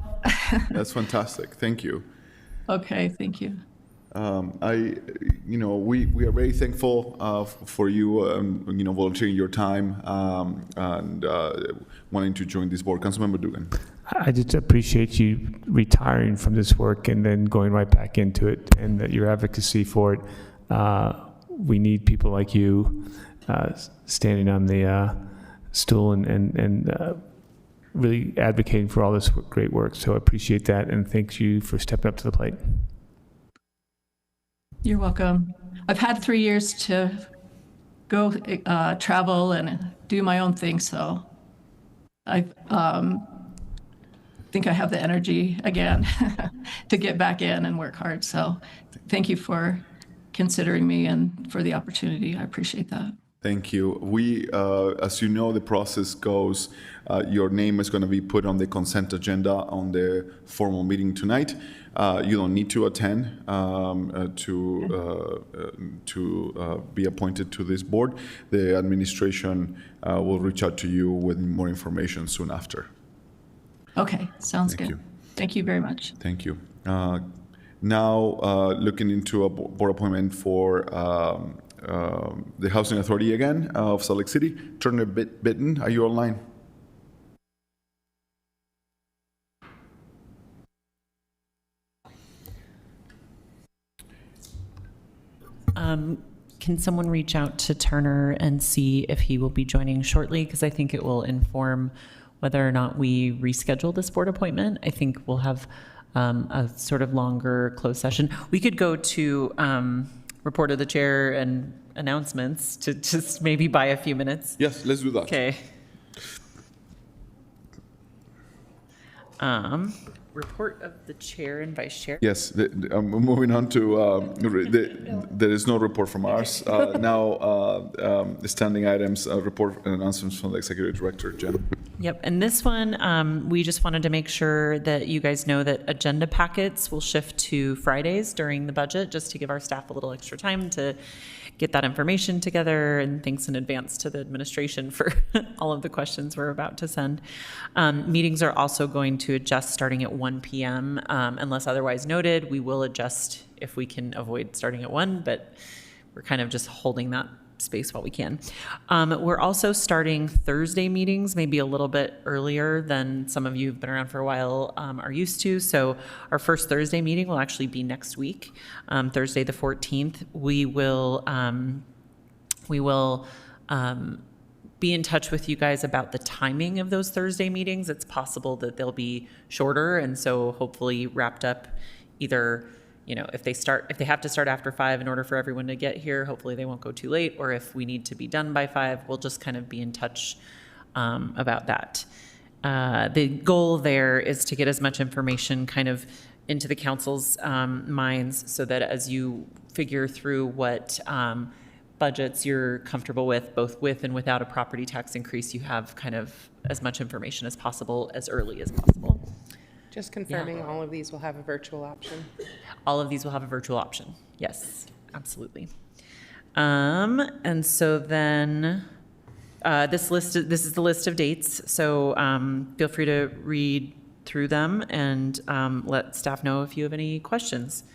That's fantastic. Thank you. Okay, thank you. We are very thankful for you, volunteering your time and wanting to join this board. Councilmember Dugan. I just appreciate you retiring from this work and then going right back into it, and that your advocacy for it. We need people like you standing on the stool and really advocating for all this great work. So I appreciate that, and thank you for stepping up to the plate. You're welcome. I've had 3 years to go travel and do my own thing, so I think I have the energy again to get back in and work hard. So thank you for considering me and for the opportunity. I appreciate that. Thank you. We, as you know, the process goes, your name is going to be put on the consent agenda on the formal meeting tonight. You don't need to attend to be appointed to this board. The administration will reach out to you with more information soon after. Okay, sounds good. You. Thank you very much. Thank you. Now, looking into a board appointment for the Housing Authority again of Salt Lake City. Turner Bitten, are you online? Can someone reach out to Turner and see if he will be joining shortly? Because I think it will inform whether or not we reschedule this board appointment. I think we'll have a sort of longer closed session. We could go to report of the chair and announcements to just maybe buy a few minutes. Yes, let's do that. Okay. Report of the chair and vice chair. Yes, moving on to, there is no report from ours. Now, the standing items, report and announcements from the executive director, Jen. Yep, and this one, we just wanted to make sure that you guys know that agenda packets will shift to Fridays during the budget, just to give our staff a little extra time to get that information together, and thanks in advance to the administration for all of the questions we're about to send. Meetings are also going to adjust starting at 1 p.m. Unless otherwise noted, we will adjust if we can avoid starting at 1, but we're kind of just holding that space while we can. We're also starting Thursday meetings, maybe a little bit earlier than some of you who've been around for a while are used to. So our first Thursday meeting will actually be next week, Thursday the 14th. We will be in touch with you guys about the timing of those Thursday meetings. It's possible that they'll be shorter, and so hopefully wrapped up either, you know, if they have to start after 5 in order for everyone to get here, hopefully they won't go too late, or if we need to be done by 5, we'll just kind of be in touch about that. The goal there is to get as much information kind of into the council's minds so that as you figure through what budgets you're comfortable with, both with and without a property tax increase, you have kind of as much information as possible as early as possible. Just confirming all of these will have a virtual option. All of these will have a virtual option. Yes, absolutely. And so then this is the list of dates. So feel free to read through them and let staff know if you have any questions.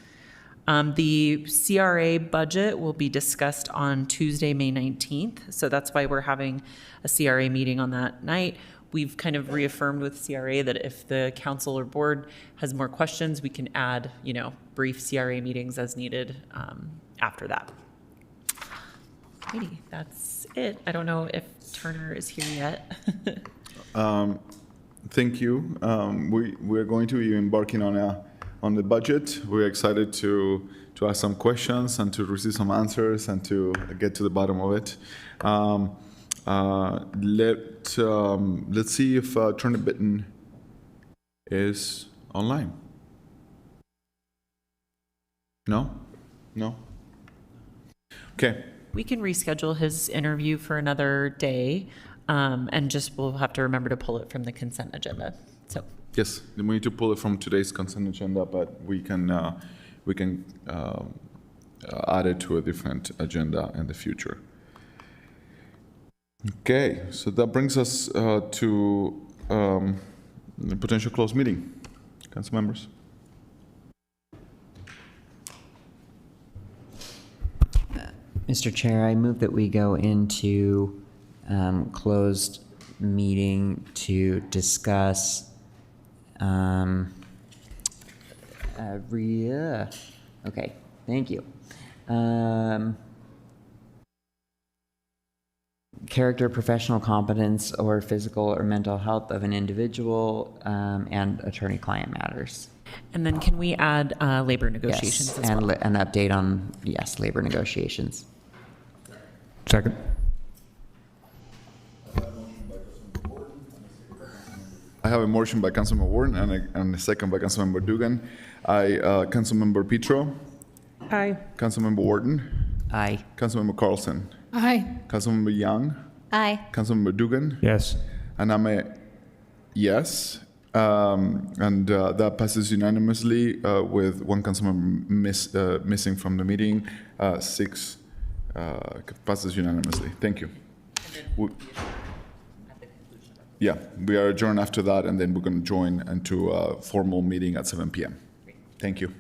The CRA budget will be discussed on Tuesday, May 19th. So that's why we're having a CRA meeting on that night. We've kind of reaffirmed with CRA that if the council or board has more questions, we can add, you know, brief CRA meetings as needed after that. Alrighty, that's it. I don't know if Turner is here yet. Thank you. We're going to be embarking on the budget. We're excited to ask some questions and to receive some answers and to get to the bottom of it. Let's see if Turner Bitten is online. No? Okay. We can reschedule his interview for another day, and just we'll have to remember to pull it from the consent agenda. So. Yes, we need to pull it from today's consent agenda, but we can add it to a different agenda in the future. Okay, so that brings us to the potential closed meeting. Council members. Mr. Chair, I move that we go into closed meeting to discuss okay, thank you. Character, professional competence, or physical or mental health of an individual, and attorney-client matters. And then can we add labor negotiations Yes, as well? and an update on, yes, labor negotiations. Second. I have a motion by Councilmember Warren and a second by Councilmember Dugan. Councilmember Petro. Aye. Councilmember Wharton. Aye. Councilmember Carlson. Aye. Councilmember Young. Aye. Councilmember Dugan. Yes. And I'm a yes. And that passes unanimously with one councilmember missing from the meeting. 6 passes unanimously. Thank you. Yeah, we are adjourned after that, and then we're going to join into a formal meeting at 7 p.m. Thank you.